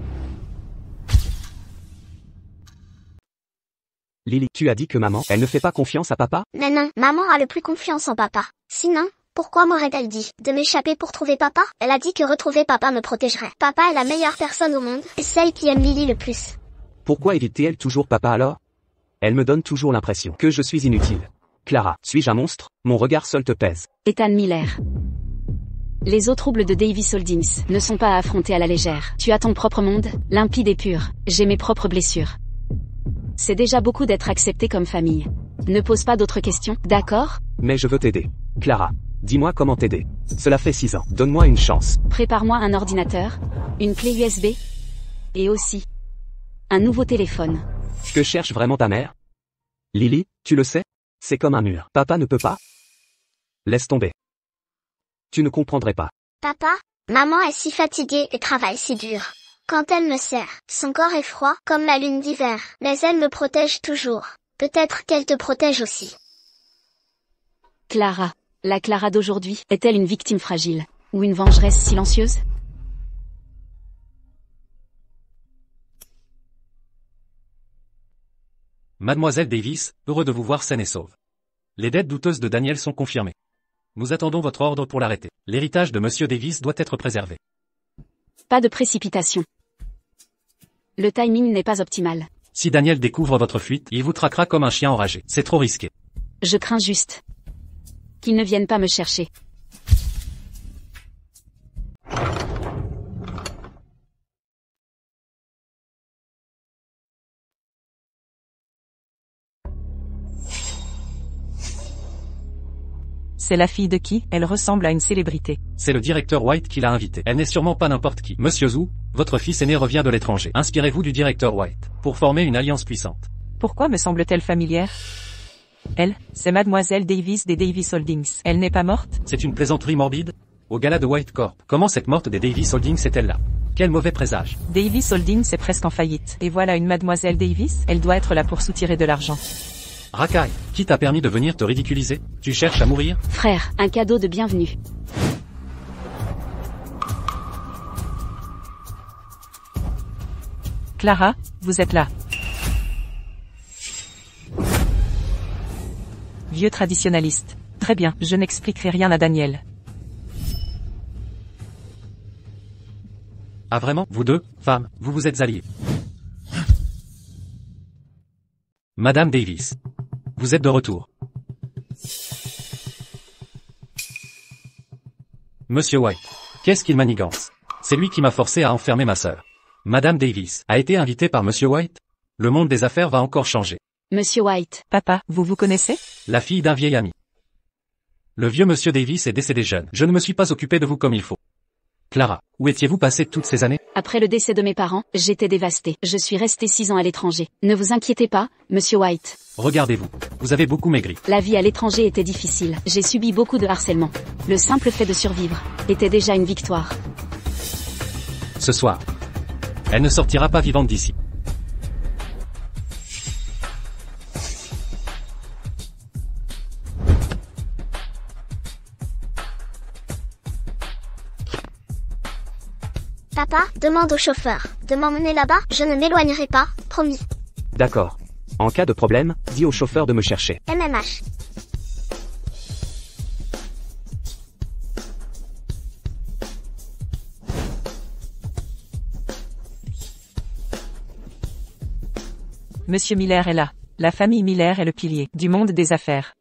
Lily, tu as dit que maman, elle ne fait pas confiance à papa? Mais non, maman a le plus confiance en papa. Sinon, pourquoi m'aurait-elle dit de m'échapper pour trouver papa? Elle a dit que retrouver papa me protégerait. Papa est la meilleure personne au monde, et celle qui aime Lily le plus. Pourquoi évite-t-elle toujours papa alors? Elle me donne toujours l'impression que je suis inutile. Clara, suis-je un monstre? Mon regard seul te pèse. Ethan Miller. Les eaux troubles de Davis Holdings ne sont pas à affronter à la légère. Tu as ton propre monde, limpide et pur. J'ai mes propres blessures. C'est déjà beaucoup d'être accepté comme famille. Ne pose pas d'autres questions, d'accord? Mais je veux t'aider. Clara, dis-moi comment t'aider. Cela fait 6 ans. Donne-moi une chance. Prépare-moi un ordinateur, une clé USB, et aussi un nouveau téléphone. Que cherche vraiment ta mère? Lily, tu le sais? C'est comme un mur. Papa ne peut pas? Laisse tomber. Tu ne comprendrais pas. Papa, maman est si fatiguée et travaille si dur. Quand elle me serre, son corps est froid comme la lune d'hiver, mais elle me protège toujours. Peut-être qu'elle te protège aussi. Clara. La Clara d'aujourd'hui, est-elle une victime fragile? Ou une vengeresse silencieuse? Mademoiselle Davis, heureux de vous voir saine et sauve. Les dettes douteuses de Daniel sont confirmées. Nous attendons votre ordre pour l'arrêter. L'héritage de Monsieur Davis doit être préservé. Pas de précipitation. Le timing n'est pas optimal. Si Daniel découvre votre fuite, il vous traquera comme un chien enragé. C'est trop risqué. Je crains juste qu'il ne vienne pas me chercher. C'est la fille de qui? Elle ressemble à une célébrité. C'est le directeur White qui l'a invitée. Elle n'est sûrement pas n'importe qui. Monsieur Zhu, votre fils aîné revient de l'étranger. Inspirez-vous du directeur White, pour former une alliance puissante. Pourquoi me semble-t-elle familière? Elle, c'est Mademoiselle Davis des Davis Holdings. Elle n'est pas morte? C'est une plaisanterie morbide? Au gala de White Corp, comment cette morte des Davis Holdings est-elle là? Quel mauvais présage. Davis Holdings est presque en faillite. Et voilà une Mademoiselle Davis, elle doit être là pour soutirer de l'argent. Rakai, qui t'a permis de venir te ridiculiser? Tu cherches à mourir? Frère, un cadeau de bienvenue. Clara, vous êtes là. Vieux traditionnaliste. Très bien, je n'expliquerai rien à Daniel. Ah vraiment, vous deux, femmes, vous vous êtes alliées. Madame Davis. Vous êtes de retour. Monsieur White. Qu'est-ce qu'il manigance? C'est lui qui m'a forcé à enfermer ma sœur. Madame Davis a été invitée par Monsieur White? Le monde des affaires va encore changer. Monsieur White. Papa, vous vous connaissez? La fille d'un vieil ami. Le vieux Monsieur Davis est décédé jeune. Je ne me suis pas occupé de vous comme il faut. Clara, où étiez-vous passé toutes ces années? Après le décès de mes parents, j'étais dévastée. Je suis restée 6 ans à l'étranger. Ne vous inquiétez pas, Monsieur White. Regardez-vous. Vous avez beaucoup maigri. La vie à l'étranger était difficile. J'ai subi beaucoup de harcèlement. Le simple fait de survivre était déjà une victoire. Ce soir, elle ne sortira pas vivante d'ici. Papa, demande au chauffeur de m'emmener là-bas, je ne m'éloignerai pas, promis. D'accord. En cas de problème, dis au chauffeur de me chercher. MMH. Monsieur Miller est là. La famille Miller est le pilier du monde des affaires.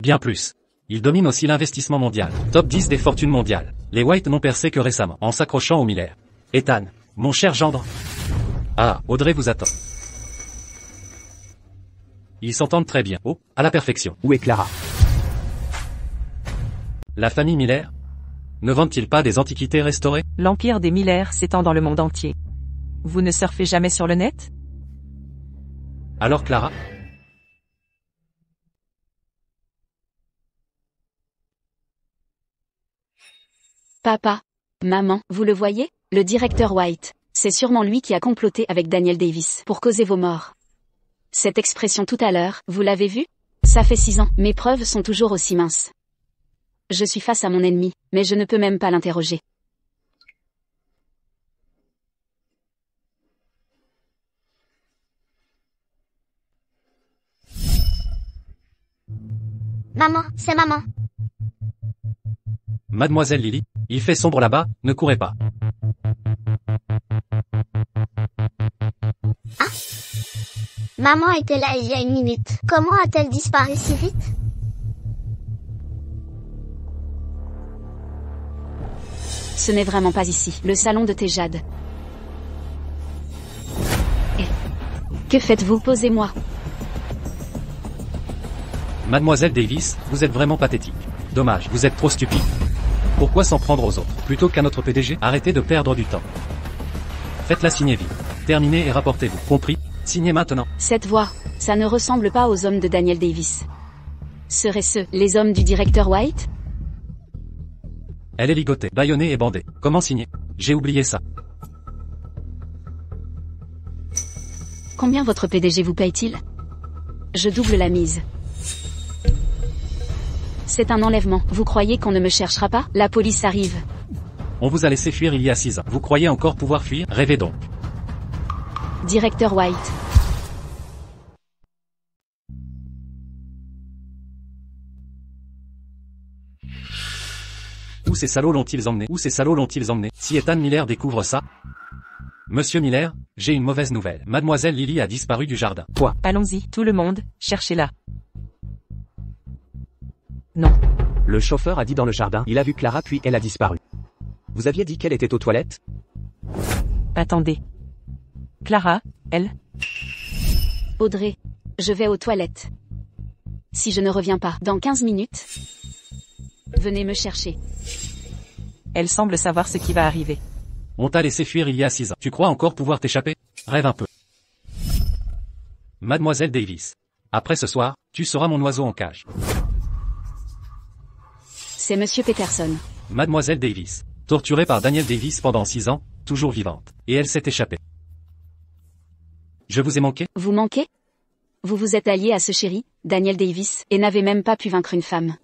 Bien plus. Il domine aussi l'investissement mondial. Top 10 des fortunes mondiales. Les White n'ont percé que récemment, en s'accrochant aux Miller. Ethan, mon cher gendre. Ah, Audrey vous attend. Ils s'entendent très bien. Oh, à la perfection. Où est Clara? La famille Miller? Ne vendent-ils pas des antiquités restaurées? L'empire des Miller s'étend dans le monde entier. Vous ne surfez jamais sur le net? Alors Clara? Papa. Maman, vous le voyez? Le directeur White. C'est sûrement lui qui a comploté avec Daniel Davis pour causer vos morts. Cette expression tout à l'heure, vous l'avez vue? Ça fait 6 ans, mes preuves sont toujours aussi minces. Je suis face à mon ennemi, mais je ne peux même pas l'interroger. Maman, c'est maman. Mademoiselle Lily, il fait sombre là-bas, ne courez pas. Ah? Maman était là il y a 1 minute. Comment a-t-elle disparu si vite? Ce n'est vraiment pas ici, le salon de Tejade. Et... Que faites-vous? Posez-moi. Mademoiselle Davis, vous êtes vraiment pathétique. Dommage, vous êtes trop stupide. Pourquoi s'en prendre aux autres, plutôt qu'à notre PDG? Arrêtez de perdre du temps. Faites-la signer vite. Terminez et rapportez-vous. Compris? Signez maintenant. Cette voix, ça ne ressemble pas aux hommes de Daniel Davis. Seraient-ce les hommes du directeur White? Elle est ligotée, bâillonnée et bandée. Comment signer? J'ai oublié ça. Combien votre PDG vous paye-t-il? Je double la mise. C'est un enlèvement. Vous croyez qu'on ne me cherchera pas? La police arrive. On vous a laissé fuir il y a 6 ans. Vous croyez encore pouvoir fuir? Rêvez donc. Directeur White. Où ces salauds l'ont-ils emmené? Où ces salauds l'ont-ils emmené? Si Ethan Miller découvre ça... Monsieur Miller, j'ai une mauvaise nouvelle. Mademoiselle Lily a disparu du jardin. Quoi? Allons-y, tout le monde, cherchez-la. Non. Le chauffeur a dit dans le jardin, il a vu Clara puis elle a disparu. Vous aviez dit qu'elle était aux toilettes? Attendez. Clara, elle? Audrey, je vais aux toilettes. Si je ne reviens pas dans 15 minutes, Venez me chercher. Elle semble savoir ce qui va arriver. On t'a laissé fuir il y a 6 ans. Tu crois encore pouvoir t'échapper? Rêve un peu. Mademoiselle Davis. Après ce soir, tu seras mon oiseau en cage. C'est Monsieur Peterson. Mademoiselle Davis. Torturée par Daniel Davis pendant 6 ans, toujours vivante. Et elle s'est échappée. Je vous ai manqué? Vous manquez? Vous vous êtes allié à ce chéri, Daniel Davis, et n'avez même pas pu vaincre une femme.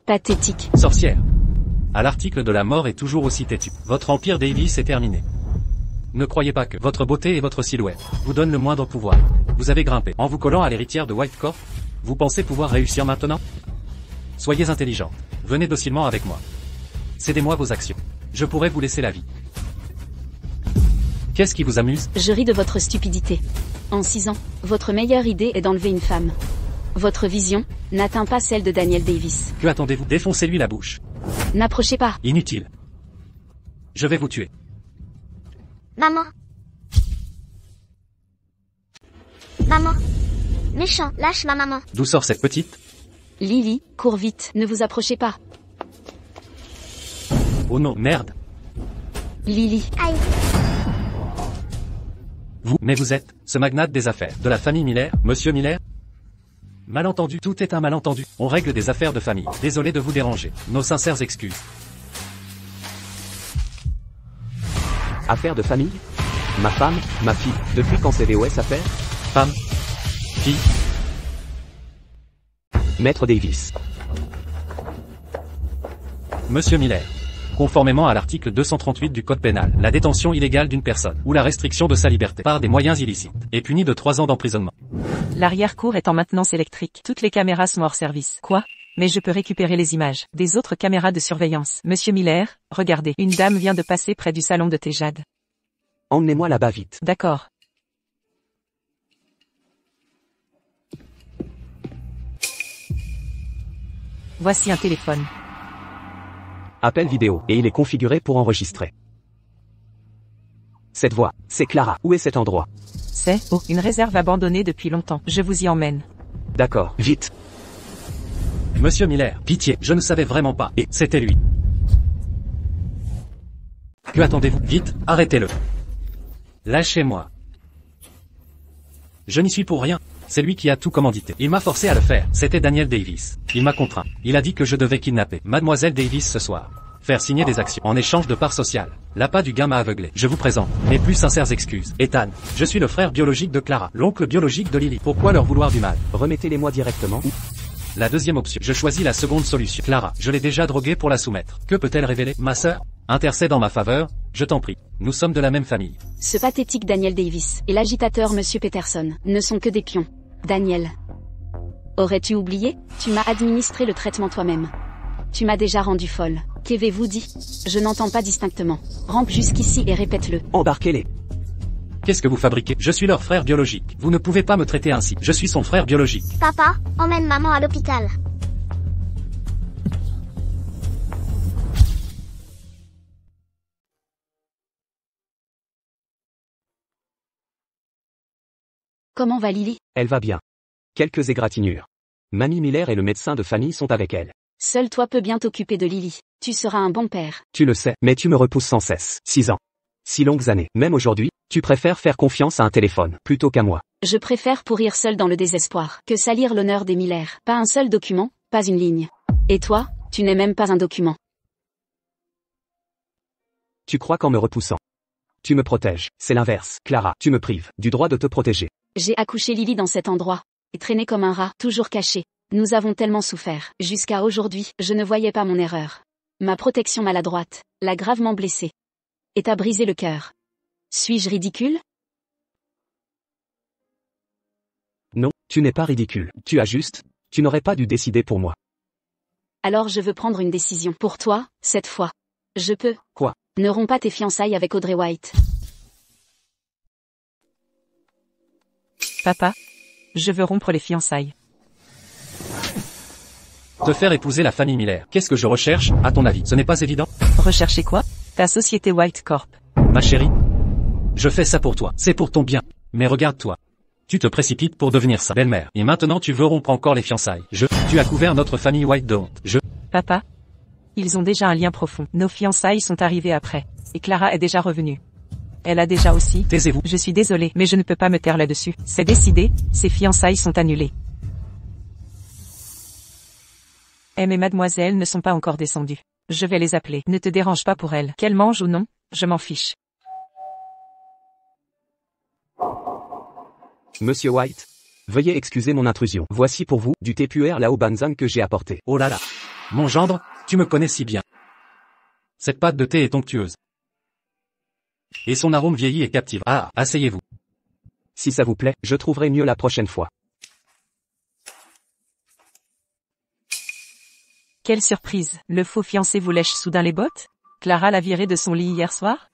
Pathétique. Sorcière. À l'article de la mort est toujours aussi têtu. Votre empire Davis est terminé. Ne croyez pas que votre beauté et votre silhouette vous donnent le moindre pouvoir. Vous avez grimpé en vous collant à l'héritière de White Corp. Vous pensez pouvoir réussir maintenant? Soyez intelligente. Venez docilement avec moi. Cédez-moi vos actions. Je pourrais vous laisser la vie. Qu'est-ce qui vous amuse? Je ris de votre stupidité. En 6 ans, votre meilleure idée est d'enlever une femme. Votre vision n'atteint pas celle de Daniel Davis. Que attendez-vous? Défoncez-lui la bouche. N'approchez pas. Inutile. Je vais vous tuer. Maman. Maman. Méchant, lâche ma maman. D'où sort cette petite? Lily, cours vite, ne vous approchez pas. Oh non, merde. Lily. Aïe. Mais vous êtes ce magnate des affaires de la famille Miller, Monsieur Miller? Malentendu, tout est un malentendu. On règle des affaires de famille. Désolé de vous déranger. Nos sincères excuses. Affaire de famille? Ma femme, ma fille, depuis quand c'est VOS affaire? Femme? Fille? Maître Davis. Monsieur Miller. Conformément à l'article 238 du Code pénal, la détention illégale d'une personne, ou la restriction de sa liberté, par des moyens illicites, est punie de 3 ans d'emprisonnement. L'arrière-cour est en maintenance électrique. Toutes les caméras sont hors service. Quoi? Mais je peux récupérer les images des autres caméras de surveillance. Monsieur Miller, regardez. Une dame vient de passer près du salon de thé Jade. Emmenez-moi là-bas vite. D'accord. Voici un téléphone. Appel vidéo, et il est configuré pour enregistrer. Cette voix, c'est Clara. Où est cet endroit? C'est, une réserve abandonnée depuis longtemps. Je vous y emmène. D'accord, vite. Monsieur Miller, pitié, je ne savais vraiment pas, et c'était lui. Que attendez-vous? Vite, arrêtez-le. Lâchez-moi. Je n'y suis pour rien. C'est lui qui a tout commandité. Il m'a forcé à le faire. C'était Daniel Davis. Il m'a contraint. Il a dit que je devais kidnapper Mademoiselle Davis ce soir. Faire signer des actions en échange de parts sociales. L'appât du gain m'a aveuglé. Je vous présente mes plus sincères excuses. Ethan, je suis le frère biologique de Clara, l'oncle biologique de Lily. Pourquoi leur vouloir du mal? Remettez-les-moi directement. La deuxième option. Je choisis la seconde solution. Clara, je l'ai déjà droguée pour la soumettre. Que peut-elle révéler? Ma sœur? Intercède en ma faveur, je t'en prie. Nous sommes de la même famille. Ce pathétique Daniel Davis et l'agitateur Monsieur Peterson ne sont que des pions. Daniel. Aurais-tu oublié? Tu m'as administré le traitement toi-même. Tu m'as déjà rendu folle. Qu'avez-vous dit? Je n'entends pas distinctement. Rampe jusqu'ici et répète-le. Embarquez-les. Qu'est-ce que vous fabriquez? Je suis leur frère biologique. Vous ne pouvez pas me traiter ainsi. Je suis son frère biologique. Papa, emmène maman à l'hôpital. Comment va Lily? Elle va bien. Quelques égratignures. Mamie Miller et le médecin de famille sont avec elle. Seul toi peux bien t'occuper de Lily. Tu seras un bon père. Tu le sais, mais tu me repousses sans cesse. 6 ans. 6 longues années. Même aujourd'hui, tu préfères faire confiance à un téléphone, plutôt qu'à moi. Je préfère pourrir seul dans le désespoir, que salir l'honneur des Miller. Pas un seul document, pas une ligne. Et toi, tu n'es même pas un document. Tu crois qu'en me repoussant, tu me protèges. C'est l'inverse. Clara, tu me prives du droit de te protéger. J'ai accouché Lily dans cet endroit. Et traîné comme un rat, toujours caché. Nous avons tellement souffert. Jusqu'à aujourd'hui, je ne voyais pas mon erreur. Ma protection maladroite l'a gravement blessée. Et t'a brisé le cœur. Suis-je ridicule? Non, tu n'es pas ridicule. Tu n'aurais pas dû décider pour moi. Alors je veux prendre une décision. Pour toi, cette fois. Je peux. Quoi? Ne romps pas tes fiançailles avec Audrey White. Papa, je veux rompre les fiançailles. Te faire épouser la famille Miller. Qu'est-ce que je recherche, à ton avis? Ce n'est pas évident? Rechercher quoi? Ta société White Corp. Ma chérie, je fais ça pour toi. C'est pour ton bien. Mais regarde-toi. Tu te précipites pour devenir sa belle-mère. Et maintenant tu veux rompre encore les fiançailles. Tu as couvert notre famille White de honte. Papa, Ils ont déjà un lien profond. Nos fiançailles sont arrivées après. Et Clara est déjà revenue. Elle a déjà aussi... Taisez-vous. Je suis désolée, mais je ne peux pas me taire là-dessus. C'est décidé, ces fiançailles sont annulées. M et mademoiselle ne sont pas encore descendues. Je vais les appeler. Ne te dérange pas pour elles. Qu'elles mangent ou non, je m'en fiche. Monsieur White, veuillez excuser mon intrusion. Voici pour vous, du thé puer lao banzang que j'ai apporté. Oh là là. Mon gendre, tu me connais si bien. Cette pâte de thé est onctueuse. Et son arôme vieilli et captive. Ah, asseyez-vous. Si ça vous plaît, je trouverai mieux la prochaine fois. Quelle surprise. Le faux fiancé vous lèche soudain les bottes? Clara l'a viré de son lit hier soir?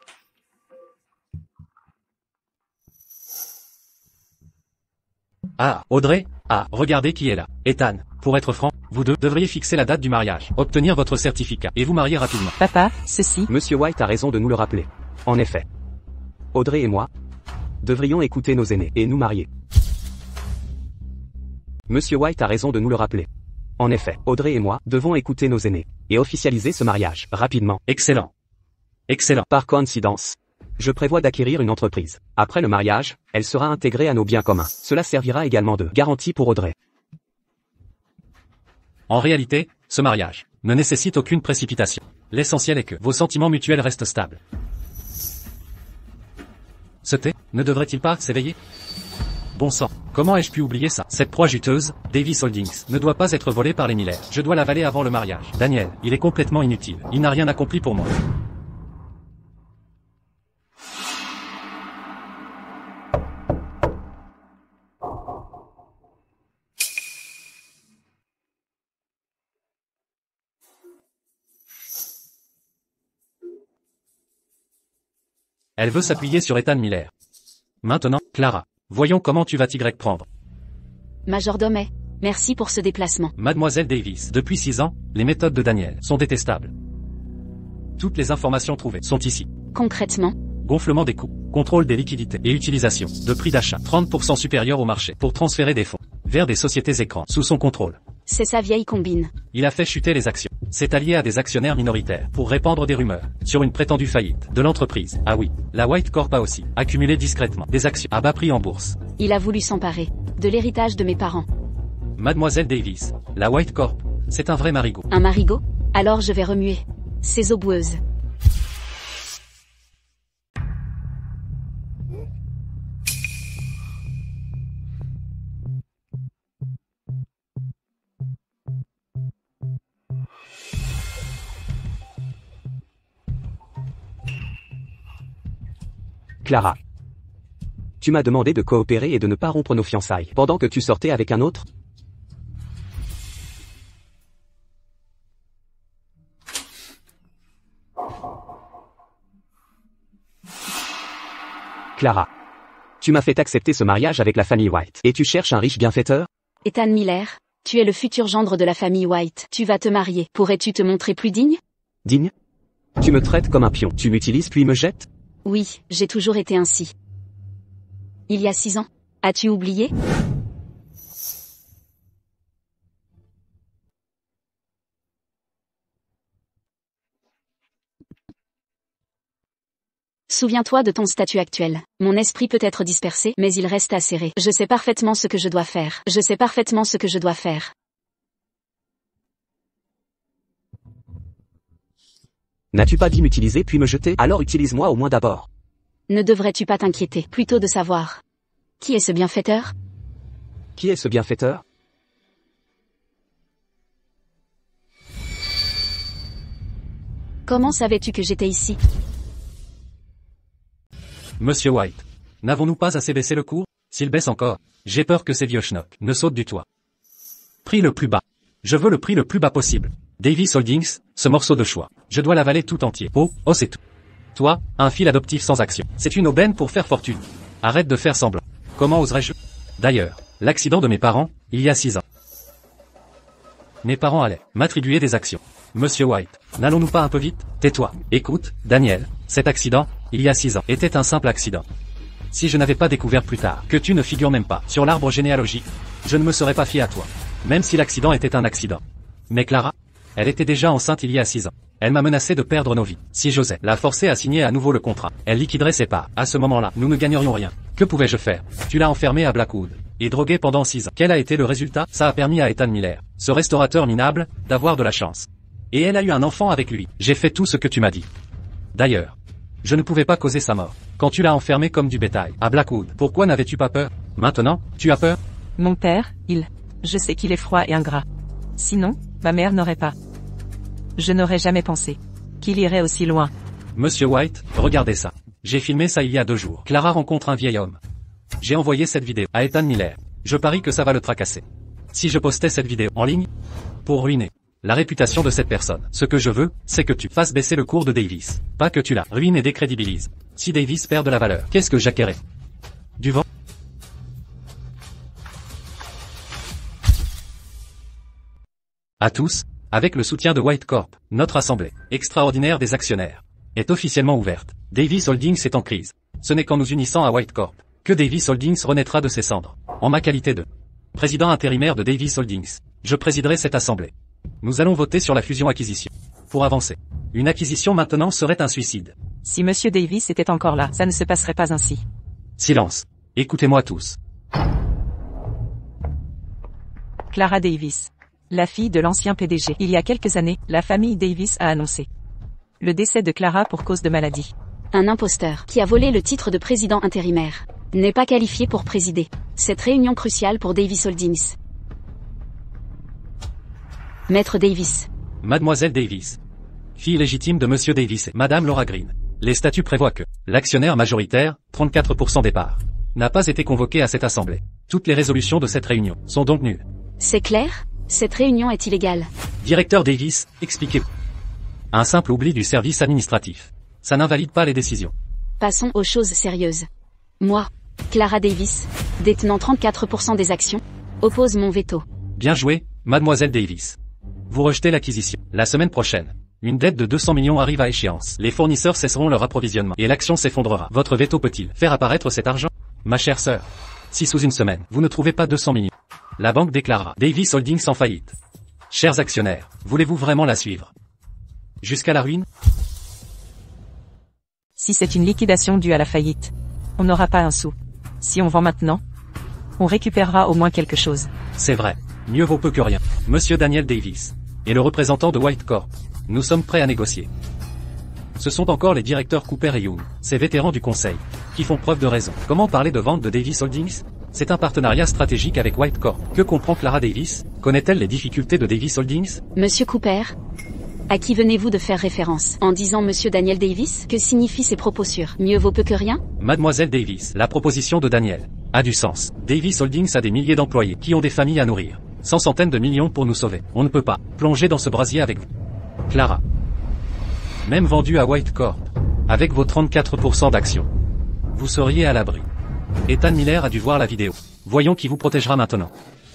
Ah, Audrey? Ah, regardez qui est là. Ethan, pour être franc, vous deux devriez fixer la date du mariage, obtenir votre certificat, et vous marier rapidement. Papa, ceci... Monsieur White a raison de nous le rappeler. En effet. Audrey et moi devrions écouter nos aînés et nous marier. Monsieur White a raison de nous le rappeler. En effet, Audrey et moi devons écouter nos aînés et officialiser ce mariage rapidement. Excellent. Excellent. Par coïncidence, je prévois d'acquérir une entreprise. Après le mariage, elle sera intégrée à nos biens communs. Cela servira également de garantie pour Audrey. En réalité, ce mariage ne nécessite aucune précipitation. L'essentiel est que vos sentiments mutuels restent stables. Ce thé, ne devrait-il pas s'éveiller? Bon sang, comment ai-je pu oublier ça? Cette proie juteuse, Davis Holdings, ne doit pas être volée par les Miller. Je dois l'avaler avant le mariage. Daniel, il est complètement inutile. Il n'a rien accompli pour moi. Elle veut s'appuyer sur Ethan Miller. Maintenant, Clara, voyons comment tu vas t'y prendre. Majordome, merci pour ce déplacement. Mademoiselle Davis, depuis 6 ans, les méthodes de Daniel sont détestables. Toutes les informations trouvées sont ici. Concrètement, Gonflement des coûts, contrôle des liquidités et utilisation de prix d'achat 30% supérieur au marché pour transférer des fonds vers des sociétés écrans sous son contrôle. c'est sa vieille combine. Il a fait chuter les actions. S'est allié à des actionnaires minoritaires pour répandre des rumeurs sur une prétendue faillite de l'entreprise. Ah oui, la White Corp a aussi accumulé discrètement des actions à bas prix en bourse. Il a voulu s'emparer de l'héritage de mes parents. Mademoiselle Davis, la White Corp, c'est un vrai marigot. Un marigot? Alors je vais remuer ces eaux boueuses. Clara. Tu m'as demandé de coopérer et de ne pas rompre nos fiançailles pendant que tu sortais avec un autre? Clara. Tu m'as fait accepter ce mariage avec la famille White. Et tu cherches un riche bienfaiteur? Ethan Miller, tu es le futur gendre de la famille White. Tu vas te marier. Pourrais-tu te montrer plus digne? Digne? Tu me traites comme un pion. Tu m'utilises puis me jettes? Oui, j'ai toujours été ainsi. Il y a 6 ans. As-tu oublié? Souviens-toi de ton statut actuel. Mon esprit peut être dispersé, mais il reste acéré. Je sais parfaitement ce que je dois faire. Je sais parfaitement ce que je dois faire. N'as-tu pas dit m'utiliser puis me jeter? Alors utilise-moi au moins d'abord. Ne devrais-tu pas t'inquiéter, plutôt de savoir. Qui est ce bienfaiteur? Qui est ce bienfaiteur? Comment savais-tu que j'étais ici? Monsieur White, n'avons-nous pas assez baissé le cours? S'il baisse encore, j'ai peur que ces vieux schnocks ne sautent du toit. Prix le plus bas. Je veux le prix le plus bas possible. Davis Holdings, ce morceau de choix. Je dois l'avaler tout entier. Oh, c'est tout. Toi, un fil adoptif sans action. C'est une aubaine pour faire fortune. Arrête de faire semblant. Comment oserais-je? D'ailleurs, l'accident de mes parents, il y a 6 ans. Mes parents allaient m'attribuer des actions. Monsieur White, n'allons-nous pas un peu vite? Tais-toi. Écoute, Daniel, cet accident, il y a 6 ans, était un simple accident. Si je n'avais pas découvert plus tard que tu ne figures même pas sur l'arbre généalogique, je ne me serais pas fié à toi. Même si l'accident était un accident. Mais Clara, Elle était déjà enceinte il y a 6 ans. Elle m'a menacé de perdre nos vies. Si j'osais la forcer à signer à nouveau le contrat, elle liquiderait ses parts. À ce moment-là, nous ne gagnerions rien. Que pouvais-je faire? Tu l'as enfermée à Blackwood et droguée pendant 6 ans. Quel a été le résultat? Ça a permis à Ethan Miller, ce restaurateur minable, d'avoir de la chance. Et elle a eu un enfant avec lui. J'ai fait tout ce que tu m'as dit. D'ailleurs, je ne pouvais pas causer sa mort. Quand tu l'as enfermé comme du bétail à Blackwood, pourquoi n'avais-tu pas peur? Maintenant, tu as peur? Mon père, je sais qu'il est froid et ingrat. Sinon, ma mère n'aurait pas. Je n'aurais jamais pensé qu'il irait aussi loin. Monsieur White, regardez ça. J'ai filmé ça il y a 2 jours. Clara rencontre un vieil homme. J'ai envoyé cette vidéo à Ethan Miller. Je parie que ça va le tracasser. Si je postais cette vidéo en ligne, pour ruiner la réputation de cette personne, ce que je veux, c'est que tu fasses baisser le cours de Davis. Pas que tu la ruines et décrédibilises. Si Davis perd de la valeur, qu'est-ce que j'acquérais? Du vent? À tous, avec le soutien de White Corp, notre assemblée extraordinaire des actionnaires est officiellement ouverte. Davis Holdings est en crise. Ce n'est qu'en nous unissant à White Corp que Davis Holdings renaîtra de ses cendres. En ma qualité de président intérimaire de Davis Holdings, je présiderai cette assemblée. Nous allons voter sur la fusion-acquisition. Pour avancer, une acquisition maintenant serait un suicide. Si Monsieur Davis était encore là, ça ne se passerait pas ainsi. Silence. Écoutez-moi tous. Clara Davis, la fille de l'ancien PDG. Il y a quelques années, la famille Davis a annoncé le décès de Clara pour cause de maladie. Un imposteur qui a volé le titre de président intérimaire n'est pas qualifié pour présider cette réunion cruciale pour Davis Holdings. Maître Davis. Mademoiselle Davis, fille légitime de Monsieur Davis et Madame Laura Green. Les statuts prévoient que l'actionnaire majoritaire, 34% des parts, n'a pas été convoqué à cette assemblée. Toutes les résolutions de cette réunion sont donc nulles. C'est clair? Cette réunion est illégale. Directeur Davis, expliquez-vous. Un simple oubli du service administratif. Ça n'invalide pas les décisions. Passons aux choses sérieuses. Moi, Clara Davis, détenant 34% des actions, oppose mon veto. Bien joué, Mademoiselle Davis. Vous rejetez l'acquisition. La semaine prochaine, une dette de 200 millions arrive à échéance. Les fournisseurs cesseront leur approvisionnement et l'action s'effondrera. Votre veto peut-il faire apparaître cet argent? Ma chère sœur, si sous une semaine, vous ne trouvez pas 200 millions, la banque déclarera Davis Holdings en faillite. Chers actionnaires, voulez-vous vraiment la suivre jusqu'à la ruine? Si c'est une liquidation due à la faillite, on n'aura pas un sou. Si on vend maintenant, on récupérera au moins quelque chose. C'est vrai. Mieux vaut peu que rien. Monsieur Daniel Davis et le représentant de White Corp, nous sommes prêts à négocier. Ce sont encore les directeurs Cooper et Young, ces vétérans du conseil, qui font preuve de raison. Comment parler de vente de Davis Holdings? C'est un partenariat stratégique avec White Corp. Que comprend Clara Davis? Connaît-elle les difficultés de Davis Holdings? Monsieur Cooper, à qui venez-vous de faire référence en disant Monsieur Daniel Davis? Que signifient ces propos sur mieux vaut peu que rien? Mademoiselle Davis, la proposition de Daniel a du sens. Davis Holdings a des milliers d'employés qui ont des familles à nourrir. 100 centaines de millions pour nous sauver. On ne peut pas plonger dans ce brasier avec vous. Clara. Même vendu à White Corp, avec vos 34% d'actions, vous seriez à l'abri. Ethan Miller a dû voir la vidéo. Voyons qui vous protégera maintenant.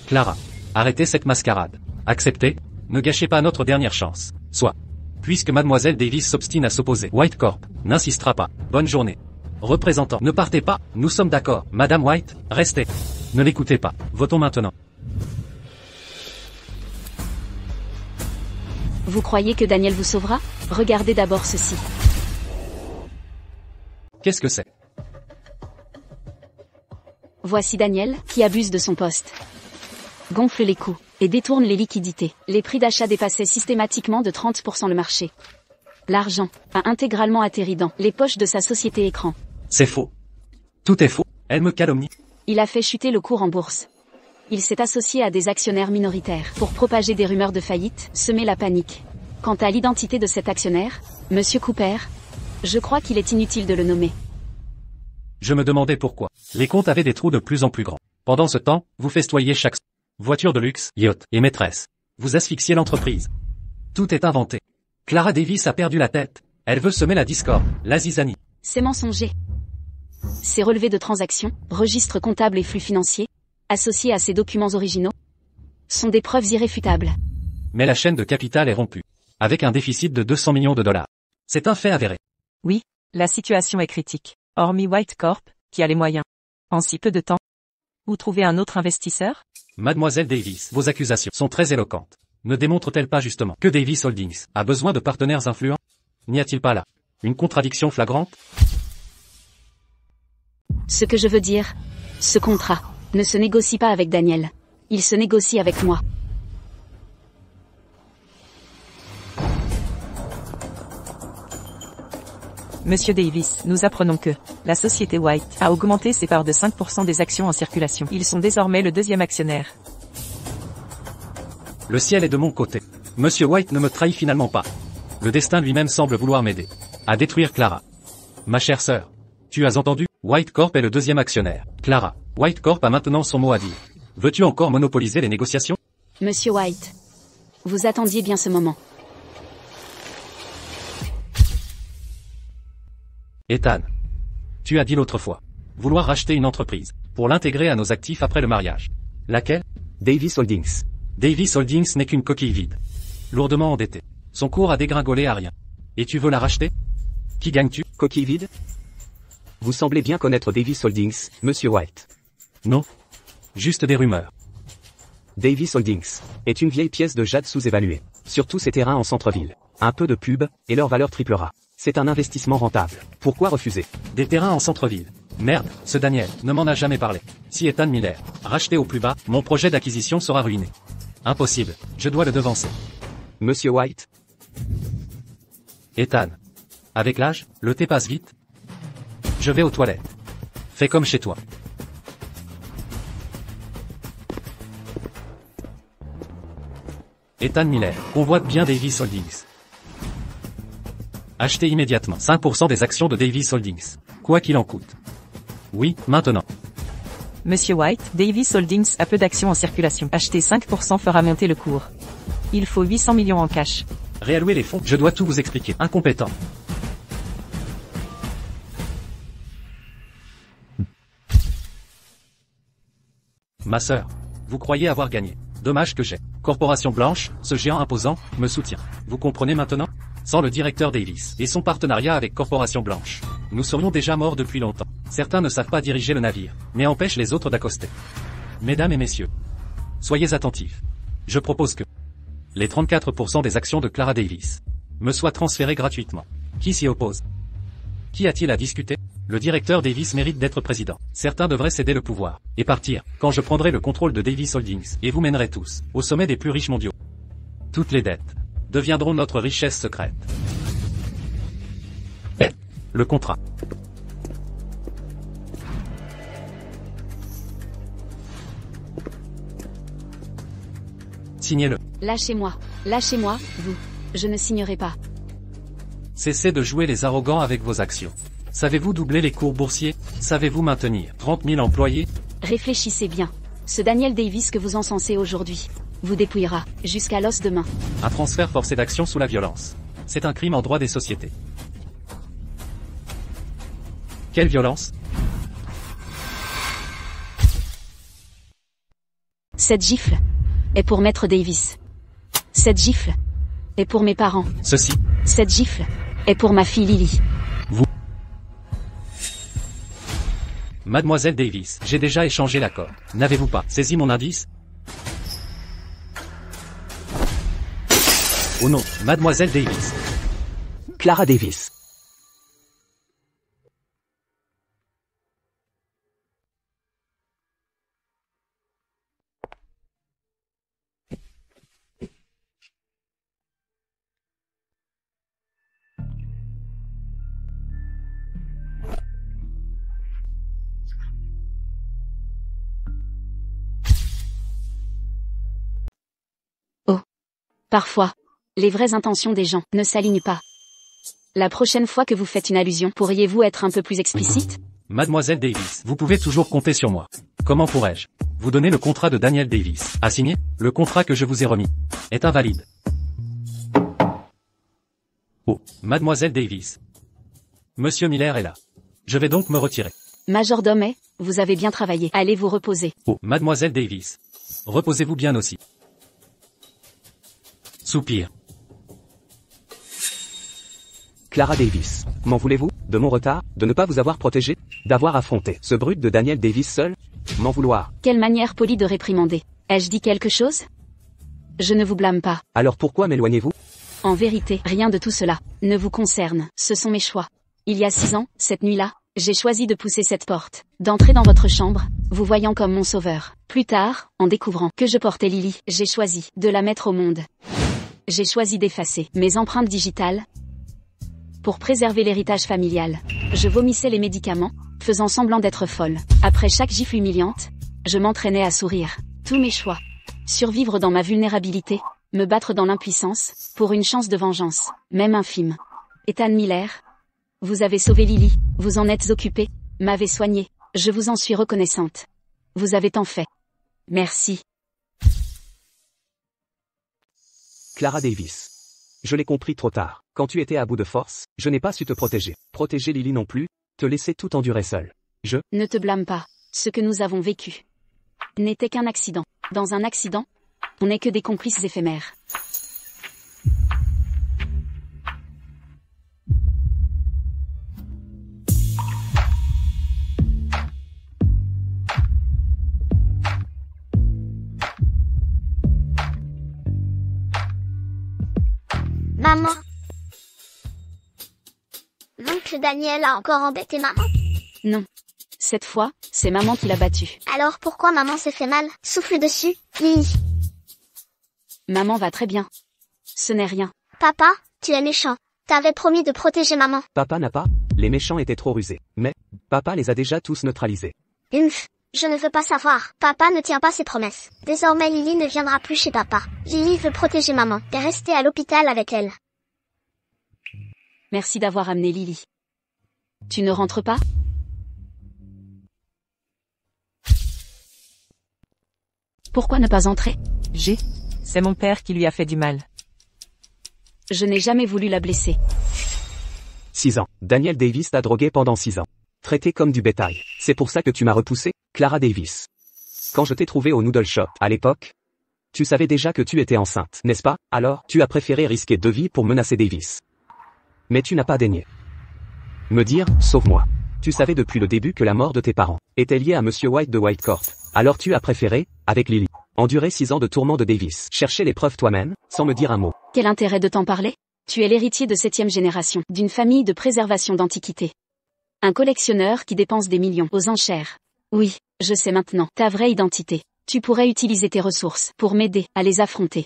Clara. Arrêtez cette mascarade. Acceptez. Ne gâchez pas notre dernière chance. Soit. Puisque Mademoiselle Davis s'obstine à s'opposer, White Corp n'insistera pas. Bonne journée. Représentant, ne partez pas. Nous sommes d'accord. Madame White, restez. Ne l'écoutez pas. Votons maintenant. Vous croyez que Daniel vous sauvera? Regardez d'abord ceci. Qu'est-ce que c'est? Voici Daniel, qui abuse de son poste, gonfle les coûts et détourne les liquidités. Les prix d'achat dépassaient systématiquement de 30% le marché. L'argent a intégralement atterri dans les poches de sa société écran. C'est faux. Tout est faux. Elle me calomnie. Il a fait chuter le cours en bourse. Il s'est associé à des actionnaires minoritaires pour propager des rumeurs de faillite, semer la panique. Quant à l'identité de cet actionnaire, Monsieur Cooper, je crois qu'il est inutile de le nommer. Je me demandais pourquoi. Les comptes avaient des trous de plus en plus grands. Pendant ce temps, vous festoyez chaque voiture de luxe, yacht et maîtresse. Vous asphyxiez l'entreprise. Tout est inventé. Clara Davis a perdu la tête. Elle veut semer la discorde, la zizanie. C'est mensonger. Ces relevés de transactions, registres comptables et flux financiers, associés à ces documents originaux, sont des preuves irréfutables. Mais la chaîne de capital est rompue, avec un déficit de 200 millions de dollars. C'est un fait avéré. Oui, la situation est critique. Hormis White Corp, qui a les moyens. En si peu de temps. Vous trouvez un autre investisseur? Mademoiselle Davis, vos accusations sont très éloquentes. Ne démontre-t-elle pas justement que Davis Holdings a besoin de partenaires influents? N'y a-t-il pas là une contradiction flagrante? Ce que je veux dire, ce contrat ne se négocie pas avec Daniel. Il se négocie avec moi. Monsieur Davis, nous apprenons que la société White a augmenté ses parts de 5% des actions en circulation. Ils sont désormais le deuxième actionnaire. Le ciel est de mon côté. Monsieur White ne me trahit finalement pas. Le destin lui-même semble vouloir m'aider à détruire Clara. Ma chère sœur, tu as entendu? White Corp est le deuxième actionnaire. Clara, White Corp a maintenant son mot à dire. Veux-tu encore monopoliser les négociations? Monsieur White, vous attendiez bien ce moment. Ethan, tu as dit l'autre fois vouloir racheter une entreprise pour l'intégrer à nos actifs après le mariage. Laquelle? Davis Holdings. Davis Holdings n'est qu'une coquille vide. Lourdement endettée. Son cours a dégringolé à rien. Et tu veux la racheter? Qui gagnes-tu? Coquille vide? Vous semblez bien connaître Davis Holdings, Monsieur White. Non. Juste des rumeurs. Davis Holdings est une vieille pièce de jade sous-évaluée. Surtout ses terrains en centre-ville. Un peu de pub, et leur valeur triplera. C'est un investissement rentable. Pourquoi refuser? Des terrains en centre-ville. Merde, ce Daniel ne m'en a jamais parlé. Si Ethan Miller racheté au plus bas, mon projet d'acquisition sera ruiné. Impossible, je dois le devancer. Monsieur White? Ethan. Avec l'âge, le thé passe vite. Je vais aux toilettes. Fais comme chez toi. Ethan Miller convoite bien Davis Holdings. Achetez immédiatement 5% des actions de Davis Holdings. Quoi qu'il en coûte. Oui, maintenant. Monsieur White, Davis Holdings a peu d'actions en circulation. Acheter 5% fera monter le cours. Il faut 800 millions en cash. Réallouer les fonds, je dois tout vous expliquer. Incompétent. Ma sœur, vous croyez avoir gagné. Dommage que j'ai. Corporation Blanche, ce géant imposant, me soutient. Vous comprenez maintenant? Sans le directeur Davis et son partenariat avec Corporation Blanche, nous serions déjà morts depuis longtemps. Certains ne savent pas diriger le navire, mais empêchent les autres d'accoster. Mesdames et messieurs, soyez attentifs. Je propose que les 34% des actions de Clara Davis me soient transférées gratuitement. Qui s'y oppose? Qui a-t-il à discuter? Le directeur Davis mérite d'être président. Certains devraient céder le pouvoir et partir quand je prendrai le contrôle de Davis Holdings et vous mènerai tous au sommet des plus riches mondiaux. Toutes les dettes deviendront notre richesse secrète. Le contrat. Signez-le. Lâchez-moi, vous. Je ne signerai pas. Cessez de jouer les arrogants avec vos actions. Savez-vous doubler les cours boursiers? Savez-vous maintenir 30 000 employés? Réfléchissez bien. Ce Daniel Davis que vous encensez aujourd'hui vous dépouillera jusqu'à l'os demain. Un transfert forcé d'action sous la violence. C'est un crime en droit des sociétés. Quelle violence? Cette gifle est pour Maître Davis. Cette gifle est pour mes parents. Ceci. Cette gifle est pour ma fille Lily. Vous. Mademoiselle Davis, j'ai déjà échangé l'accord. N'avez-vous pas saisi mon indice? Oh non, Mademoiselle Davis. Clara Davis. Parfois, les vraies intentions des gens ne s'alignent pas. La prochaine fois que vous faites une allusion, pourriez-vous être un peu plus explicite? Mademoiselle Davis, vous pouvez toujours compter sur moi. Comment pourrais-je vous donner le contrat de Daniel Davis à signer? Le contrat que je vous ai remis est invalide. Oh, Mademoiselle Davis. Monsieur Miller est là. Je vais donc me retirer. Majordome, vous avez bien travaillé. Allez vous reposer. Oh, Mademoiselle Davis. Reposez-vous bien aussi. Soupir. Clara Davis. M'en voulez-vous? De mon retard? De ne pas vous avoir protégé? D'avoir affronté ce brute de Daniel Davis seul? M'en vouloir? Quelle manière polie de réprimander. Ai-je dit quelque chose? Je ne vous blâme pas. Alors pourquoi m'éloignez-vous? En vérité, rien de tout cela ne vous concerne. Ce sont mes choix. Il y a 6 ans, cette nuit-là, j'ai choisi de pousser cette porte, d'entrer dans votre chambre, vous voyant comme mon sauveur. Plus tard, en découvrant que je portais Lily, j'ai choisi de la mettre au monde. J'ai choisi d'effacer mes empreintes digitales pour préserver l'héritage familial. Je vomissais les médicaments, faisant semblant d'être folle. Après chaque gifle humiliante, je m'entraînais à sourire. Tous mes choix. Survivre dans ma vulnérabilité, me battre dans l'impuissance, pour une chance de vengeance, même infime. Ethan Miller, vous avez sauvé Lily, vous en êtes occupé, m'avez soigné, je vous en suis reconnaissante. Vous avez tant fait. Merci. Clara Davis. Je l'ai compris trop tard. Quand tu étais à bout de force, je n'ai pas su te protéger. Protéger Lily non plus, te laisser tout endurer seul. Ne te blâme pas. Ce que nous avons vécu n'était qu'un accident. Dans un accident, on n'est que des complices éphémères. Maman. L'oncle Daniel a encore embêté maman. Non. Cette fois, c'est maman qui l'a battu. Alors pourquoi maman s'est fait mal? Souffle dessus, Lily. Maman va très bien. Ce n'est rien. Papa, tu es méchant. T'avais promis de protéger maman. Papa n'a pas, les méchants étaient trop rusés. Mais, papa les a déjà tous neutralisés. Je ne veux pas savoir. Papa ne tient pas ses promesses. Désormais Lily ne viendra plus chez papa. Lily veut protéger maman. T'es resté à l'hôpital avec elle. Merci d'avoir amené Lily. Tu ne rentres pas? Pourquoi ne pas entrer? C'est mon père qui lui a fait du mal. Je n'ai jamais voulu la blesser. 6 ans. Daniel Davis t'a drogué pendant 6 ans. Traité comme du bétail. C'est pour ça que tu m'as repoussé, Clara Davis. Quand je t'ai trouvé au Noodle Shop, à l'époque, tu savais déjà que tu étais enceinte, n'est-ce pas? Alors, tu as préféré risquer 2 vies pour menacer Davis. Mais tu n'as pas daigné me dire, sauve-moi. Tu savais depuis le début que la mort de tes parents était liée à Monsieur White de Whitecourt. Alors tu as préféré, avec Lily, endurer 6 ans de tourments de Davis. Chercher les preuves toi-même, sans me dire un mot. Quel intérêt de t'en parler? Tu es l'héritier de 7e génération, d'une famille de préservation d'antiquités. Un collectionneur qui dépense des millions aux enchères. Oui, je sais maintenant ta vraie identité. Tu pourrais utiliser tes ressources pour m'aider à les affronter.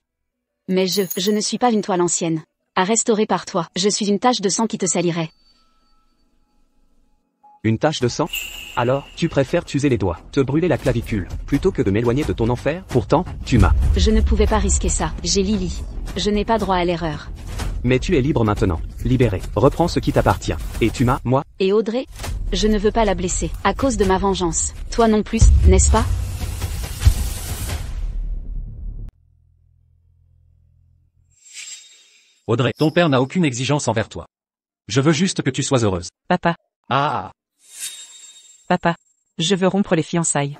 Mais je ne suis pas une toile ancienne. À restaurer par toi, je suis une tache de sang qui te salirait. Une tache de sang? Alors, tu préfères t'user les doigts, te brûler la clavicule, plutôt que de m'éloigner de ton enfer? Pourtant, tu m'as. Je ne pouvais pas risquer ça. J'ai Lily. Je n'ai pas droit à l'erreur. Mais tu es libre maintenant. Libéré. Reprends ce qui t'appartient. Et tu m'as, moi? Et Audrey? Je ne veux pas la blesser, à cause de ma vengeance. Toi non plus, n'est-ce pas? Audrey, ton père n'a aucune exigence envers toi. Je veux juste que tu sois heureuse. Papa, Ah. papa, je veux rompre les fiançailles.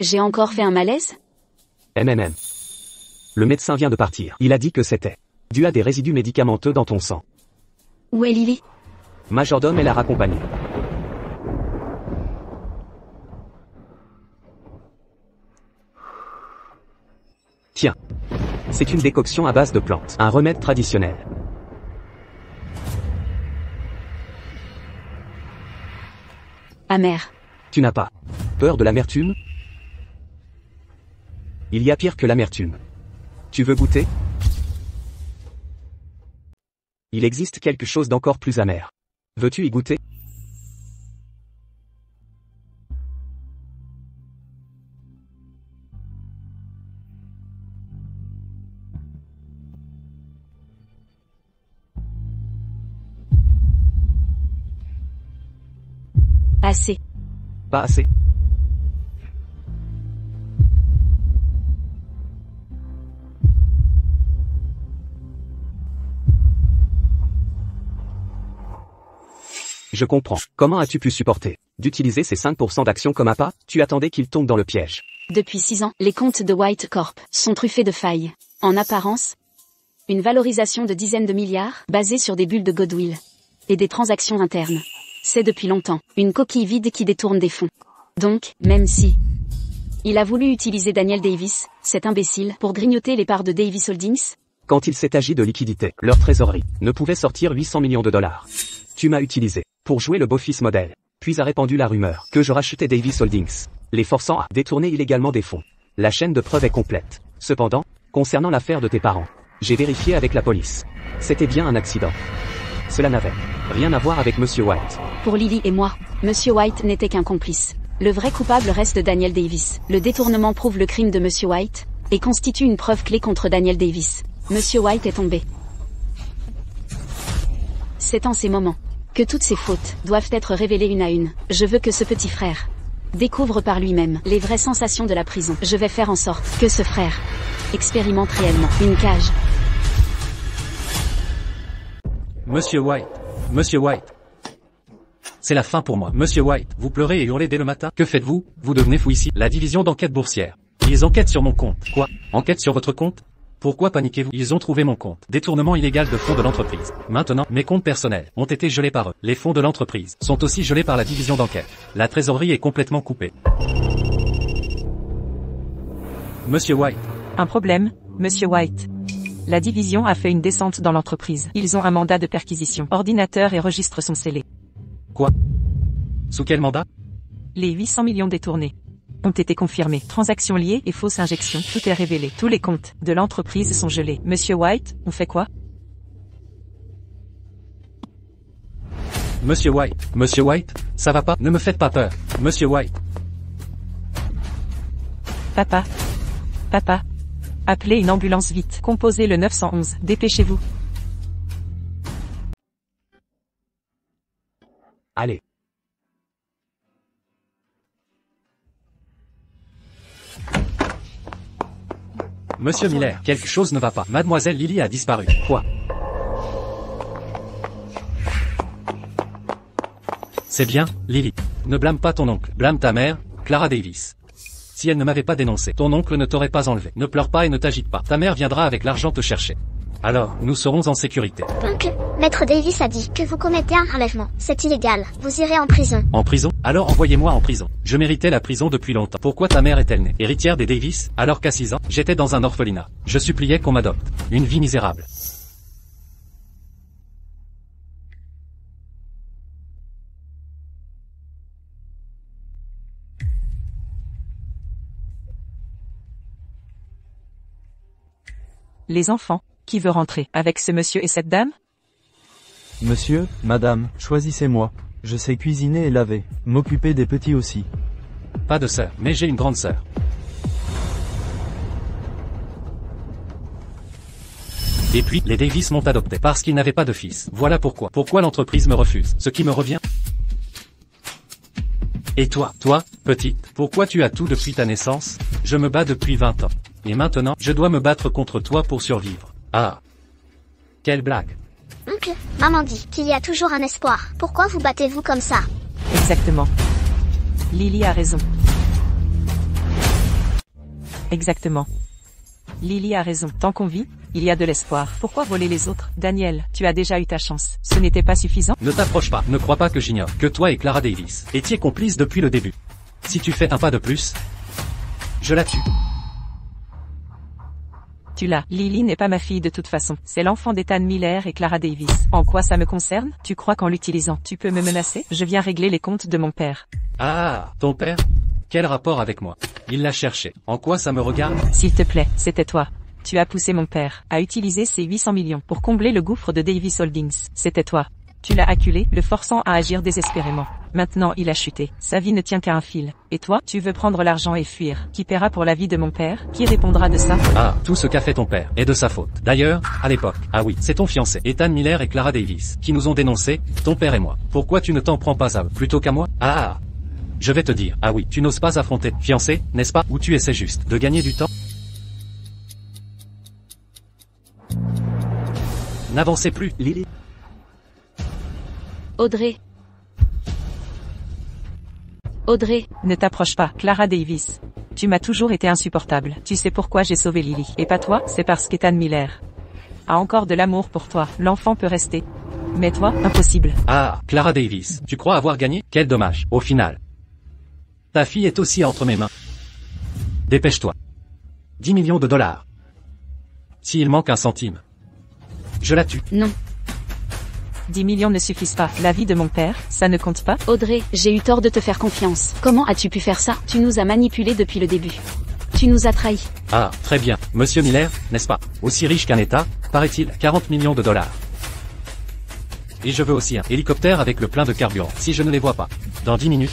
J'ai encore fait un malaise? MMM. Le médecin vient de partir. Il a dit que c'était dû à des résidus médicamenteux dans ton sang. Où est Lily? Majordome est la raccompagnée. Tiens. C'est une décoction à base de plantes. Un remède traditionnel. Amer. Tu n'as pas peur de l'amertume? Il y a pire que l'amertume. Tu veux goûter? Il existe quelque chose d'encore plus amer. Veux-tu y goûter? Assez. Pas assez. Je comprends. Comment as-tu pu supporter d'utiliser ces 5% d'actions comme appât? Tu attendais qu'il tombe dans le piège. Depuis 6 ans, les comptes de White Corp sont truffés de failles. En apparence, une valorisation de dizaines de milliards, basée sur des bulles de goodwill et des transactions internes. C'est depuis longtemps une coquille vide qui détourne des fonds. Donc, même si il a voulu utiliser Daniel Davis, cet imbécile, pour grignoter les parts de Davis Holdings, Quand il s'est agi de liquidité, leur trésorerie ne pouvait sortir 800 millions de dollars. Tu m'as utilisé pour jouer le beau-fils modèle, puis a répandu la rumeur que je rachetais Davis Holdings, les forçant à détourner illégalement des fonds. La chaîne de preuves est complète. Cependant, concernant l'affaire de tes parents, j'ai vérifié avec la police. C'était bien un accident. Cela n'avait rien à voir avec Monsieur White. pour Lily et moi, Monsieur White n'était qu'un complice. Le vrai coupable reste Daniel Davis. Le détournement prouve le crime de Monsieur White, et constitue une preuve clé contre Daniel Davis. Monsieur White est tombé. C'est en ces moments que toutes ces fautes doivent être révélées une à une. Je veux que ce petit frère découvre par lui-même les vraies sensations de la prison. Je vais faire en sorte que ce frère expérimente réellement une cage. Monsieur White. Monsieur White. C'est la fin pour moi. Monsieur White, vous pleurez et hurlez dès le matin. Que faites-vous? Vous devenez fou ici. La division d'enquête boursière. Ils enquêtent sur mon compte. Quoi? Enquête sur votre compte? Pourquoi paniquez-vous? Ils ont trouvé mon compte. Détournement illégal de fonds de l'entreprise. Maintenant, mes comptes personnels ont été gelés par eux. Les fonds de l'entreprise sont aussi gelés par la division d'enquête. La trésorerie est complètement coupée. Monsieur White. Un problème, Monsieur White. La division a fait une descente dans l'entreprise. Ils ont un mandat de perquisition. Ordinateur et registres sont scellés. Quoi? Sous quel mandat? Les 800 millions détournés ont été confirmés. Transactions liées et fausses injections. Tout est révélé. Tous les comptes de l'entreprise sont gelés. Monsieur White, on fait quoi? Monsieur White, ça va pas? Ne me faites pas peur. Monsieur White. Papa. Papa. Appelez une ambulance vite. Composez le 911. Dépêchez-vous. Allez. Monsieur Miller, quelque chose ne va pas. Mademoiselle Lily a disparu. Quoi? C'est bien, Lily. Ne blâme pas ton oncle. Blâme ta mère, Clara Davis. Si elle ne m'avait pas dénoncé, ton oncle ne t'aurait pas enlevé. Ne pleure pas et ne t'agite pas. Ta mère viendra avec l'argent te chercher. Alors, nous serons en sécurité. Donc, Maître Davis a dit que vous commettez un enlèvement. C'est illégal. Vous irez en prison. En prison? Alors envoyez-moi en prison. Je méritais la prison depuis longtemps. Pourquoi ta mère est-elle née héritière des Davis, alors qu'à 6 ans, j'étais dans un orphelinat? Je suppliais qu'on m'adopte. Une vie misérable. Les enfants, qui veut rentrer avec ce monsieur et cette dame? Monsieur, madame, choisissez-moi. Je sais cuisiner et laver, m'occuper des petits aussi. Pas de sœur, mais j'ai une grande sœur. Et puis, les Davis m'ont adopté parce qu'ils n'avaient pas de fils. Voilà pourquoi. Pourquoi l'entreprise me refuse? Ce qui me revient. Et toi, petite, pourquoi tu as tout depuis ta naissance? Je me bats depuis 20 ans. Et maintenant, je dois me battre contre toi pour survivre. Ah. Quelle blague. Donc, maman dit qu'il y a toujours un espoir. Pourquoi vous battez-vous comme ça? Exactement. Lily a raison. Exactement. Lily a raison. Tant qu'on vit, il y a de l'espoir. Pourquoi voler les autres? Daniel, tu as déjà eu ta chance. Ce n'était pas suffisant? Ne t'approche pas. Ne crois pas que j'ignore que toi et Clara Davis étiez complices depuis le début. Si tu fais un pas de plus, je la tue. Tu l'as. Lily n'est pas ma fille de toute façon. C'est l'enfant d'Ethan Miller et Clara Davis. En quoi ça me concerne? Tu crois qu'en l'utilisant, tu peux me menacer? Je viens régler les comptes de mon père. Ah, ton père? Quel rapport avec moi? Il l'a cherché. En quoi ça me regarde? S'il te plaît, c'était toi. Tu as poussé mon père à utiliser ces 800 millions pour combler le gouffre de Davis Holdings. C'était toi. Tu l'as acculé, le forçant à agir désespérément. Maintenant, il a chuté. Sa vie ne tient qu'à un fil. Et toi, tu veux prendre l'argent et fuir. Qui paiera pour la vie de mon père? Qui répondra de ça? Ah, tout ce qu'a fait ton père est de sa faute. D'ailleurs, à l'époque, ah oui, c'est ton fiancé, Ethan Miller et Clara Davis, qui nous ont dénoncés, ton père et moi. Pourquoi tu ne t'en prends pas à eux plutôt qu'à moi? Ah, je vais te dire, ah oui, tu n'oses pas affronter, fiancé, n'est-ce pas? Ou tu essaies juste de gagner du temps? N'avancez plus, Lily. Audrey. Audrey, Ne t'approche pas, Clara Davis. Tu m'as toujours été insupportable. Tu sais pourquoi j'ai sauvé Lily. Et pas toi, c'est parce qu'Ethan Miller a encore de l'amour pour toi. L'enfant peut rester. Mais toi, impossible. Ah, Clara Davis, tu crois avoir gagné? Quel dommage, au final. Ta fille est aussi entre mes mains. Dépêche-toi. 10 millions de dollars. S'il manque un centime, je la tue. non. 10 millions ne suffisent pas. La vie de mon père, ça ne compte pas? Audrey, j'ai eu tort de te faire confiance. Comment as-tu pu faire ça? Tu nous as manipulés depuis le début. Tu nous as trahis. Ah, très bien. Monsieur Miller, n'est-ce pas? Aussi riche qu'un État, paraît-il, 40 millions de dollars. Et je veux aussi un hélicoptère avec le plein de carburant. Si je ne les vois pas, dans 10 minutes,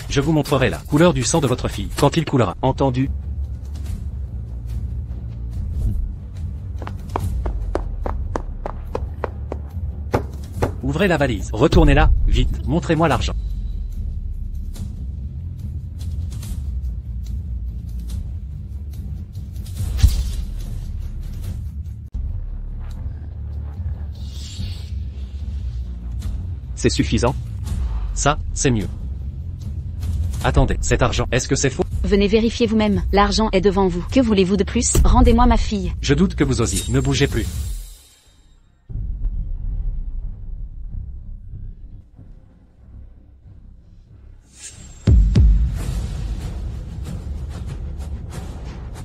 je vous montrerai la couleur du sang de votre fille, quand il coulera. Entendu. Ouvrez la valise. Retournez-la, vite. Montrez-moi l'argent. C'est suffisant? Ça, c'est mieux. Attendez, cet argent, est-ce que c'est faux? Venez vérifier vous-même. L'argent est devant vous. Que voulez-vous de plus? Rendez-moi ma fille. Je doute que vous osiez. Ne bougez plus.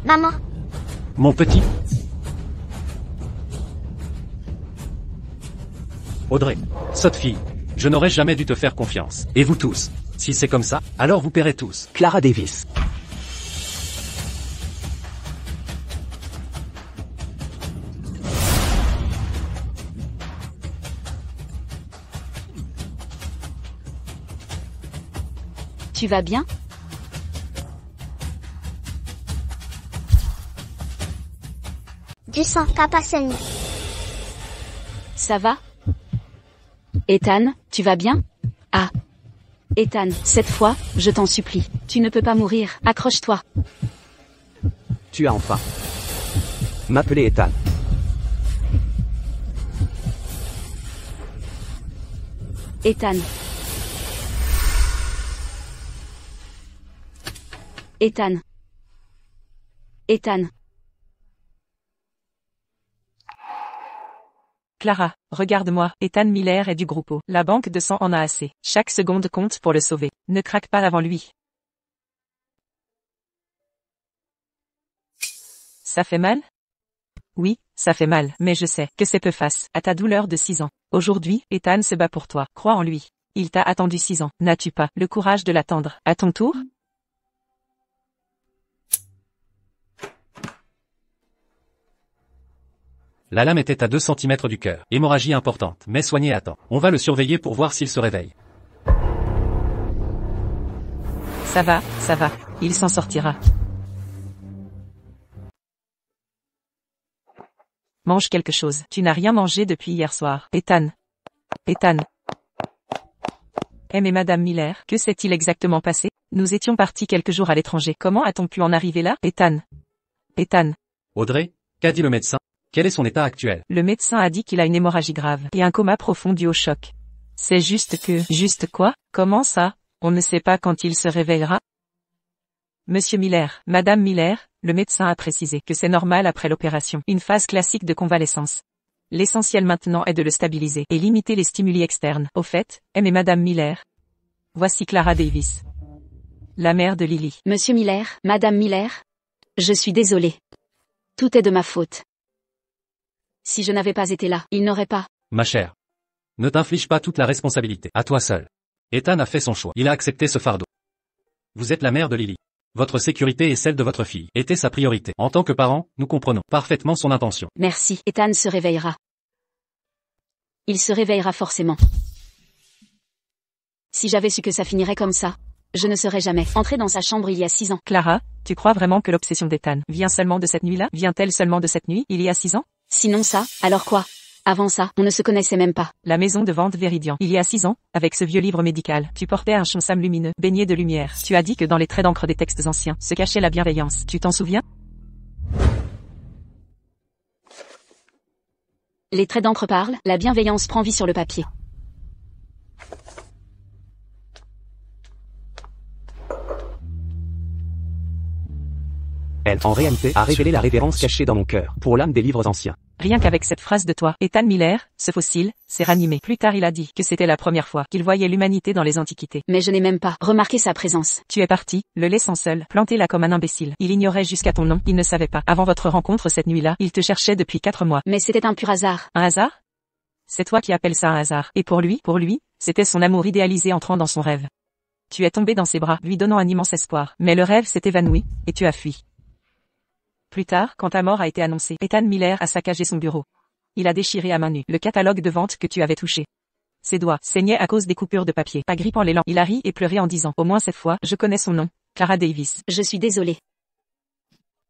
Maman, Mon petit. Audrey, sotte fille, je n'aurais jamais dû te faire confiance. Et vous tous. Si c'est comme ça, alors vous paierez tous. Clara Davis. Tu vas bien? du sang, Kapaseni. Ça va? Ethan, tu vas bien? Ah. Ethan, cette fois, je t'en supplie. Tu ne peux pas mourir. Accroche-toi. Tu as enfin m'appeler Ethan. Ethan. Ethan. Ethan. Clara, regarde-moi, Ethan Miller est du groupe. La banque de sang en a assez. Chaque seconde compte pour le sauver. Ne craque pas avant lui. Ça fait mal? Oui, ça fait mal, mais je sais que c'est peu face à ta douleur de 6 ans. Aujourd'hui, Ethan se bat pour toi. Crois en lui. Il t'a attendu 6 ans. N'as-tu pas le courage de l'attendre à ton tour? La lame était à 2 cm du cœur. Hémorragie importante, mais soignée à temps. On va le surveiller pour voir s'il se réveille. Ça va, il s'en sortira. Mange quelque chose. Tu n'as rien mangé depuis hier soir. Ethan. Ethan. Mais Madame Miller, que s'est-il exactement passé? Nous étions partis quelques jours à l'étranger. Comment a-t-on pu en arriver là? Ethan. Ethan. Audrey, qu'a dit le médecin? Quel est son état actuel? Le médecin a dit qu'il a une hémorragie grave et un coma profond dû au choc. C'est juste que... Juste quoi? Comment ça? On ne sait pas quand il se réveillera? Monsieur Miller, Madame Miller, le médecin a précisé que c'est normal après l'opération. Une phase classique de convalescence. L'essentiel maintenant est de le stabiliser et limiter les stimuli externes. Au fait, et Madame Miller. Voici Clara Davis. La mère de Lily. Monsieur Miller, Madame Miller. Je suis désolée. Tout est de ma faute. Si je n'avais pas été là, il n'aurait pas. Ma chère. Ne t'inflige pas toute la responsabilité. À toi seul. Ethan a fait son choix. Il a accepté ce fardeau. Vous êtes la mère de Lily. Votre sécurité et celle de votre fille était sa priorité. En tant que parents, nous comprenons parfaitement son intention. Merci. Ethan se réveillera. Il se réveillera forcément. Si j'avais su que ça finirait comme ça, je ne serais jamais entrée dans sa chambre il y a 6 ans. Clara, tu crois vraiment que l'obsession d'Ethan vient seulement de cette nuit-là? Vient-elle seulement de cette nuit, il y a 6 ans? Sinon ça, alors quoi? Avant ça, on ne se connaissait même pas. La maison de vente Véridian. Il y a 6 ans, avec ce vieux livre médical, tu portais un chonsam lumineux, baigné de lumière. Tu as dit que dans les traits d'encre des textes anciens, se cachait la bienveillance. Tu t'en souviens? Les traits d'encre parlent, la bienveillance prend vie sur le papier. Elle, en réalité, a révélé la révérence cachée dans mon cœur, pour l'âme des livres anciens. Rien qu'avec cette phrase de toi, Ethan Miller, ce fossile, s'est ranimé. Plus tard il a dit que c'était la première fois qu'il voyait l'humanité dans les antiquités. Mais je n'ai même pas remarqué sa présence. Tu es parti, le laissant seul, planté là comme un imbécile. Il ignorait jusqu'à ton nom, il ne savait pas. Avant votre rencontre cette nuit-là, il te cherchait depuis 4 mois. Mais c'était un pur hasard. Un hasard? C'est toi qui appelles ça un hasard. Et pour lui, c'était son amour idéalisé entrant dans son rêve. Tu es tombé dans ses bras, lui donnant un immense espoir. Mais le rêve s'est évanoui, et tu as fui. Plus tard, quand ta mort a été annoncée, Ethan Miller a saccagé son bureau. Il a déchiré à main nue le catalogue de vente que tu avais touché. Ses doigts saignaient à cause des coupures de papier. Agrippant l'élan, il a ri et pleuré en disant, au moins cette fois, je connais son nom, Clara Davis. Je suis désolée.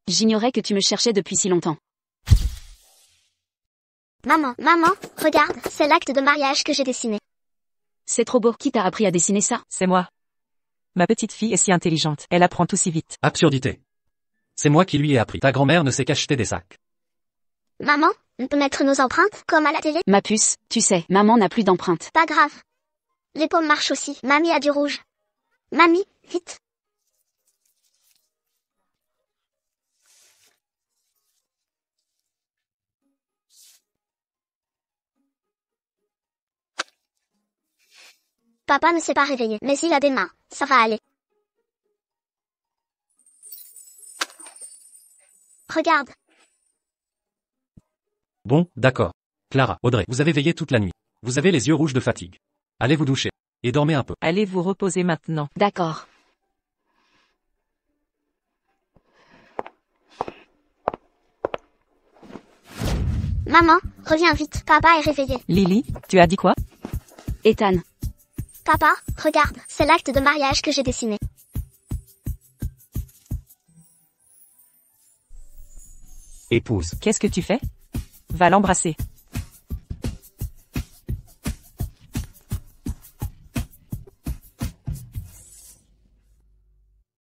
J'ignorais que tu me cherchais depuis si longtemps. Maman, regarde, c'est l'acte de mariage que j'ai dessiné. C'est trop beau. Qui t'a appris à dessiner ça? C'est moi. Ma petite fille est si intelligente, elle apprend tout si vite. Absurdité. C'est moi qui lui ai appris. Ta grand-mère ne sait qu'acheter des sacs. Maman, on peut mettre nos empreintes, comme à la télé? Ma puce, tu sais, maman n'a plus d'empreinte. Pas grave. Les pommes marchent aussi. Mamie a du rouge. Mamie, vite. Papa ne s'est pas réveillé, mais il a des mains. Ça va aller. Regarde. Bon, d'accord. Clara, Audrey, vous avez veillé toute la nuit. Vous avez les yeux rouges de fatigue. Allez vous doucher. Et dormez un peu. Allez vous reposer maintenant. D'accord. Maman, reviens vite. Papa est réveillé. Lily, tu as dit quoi? Ethan. Papa, regarde, c'est l'acte de mariage que j'ai dessiné. Épouse. Qu'est-ce que tu fais? Va l'embrasser.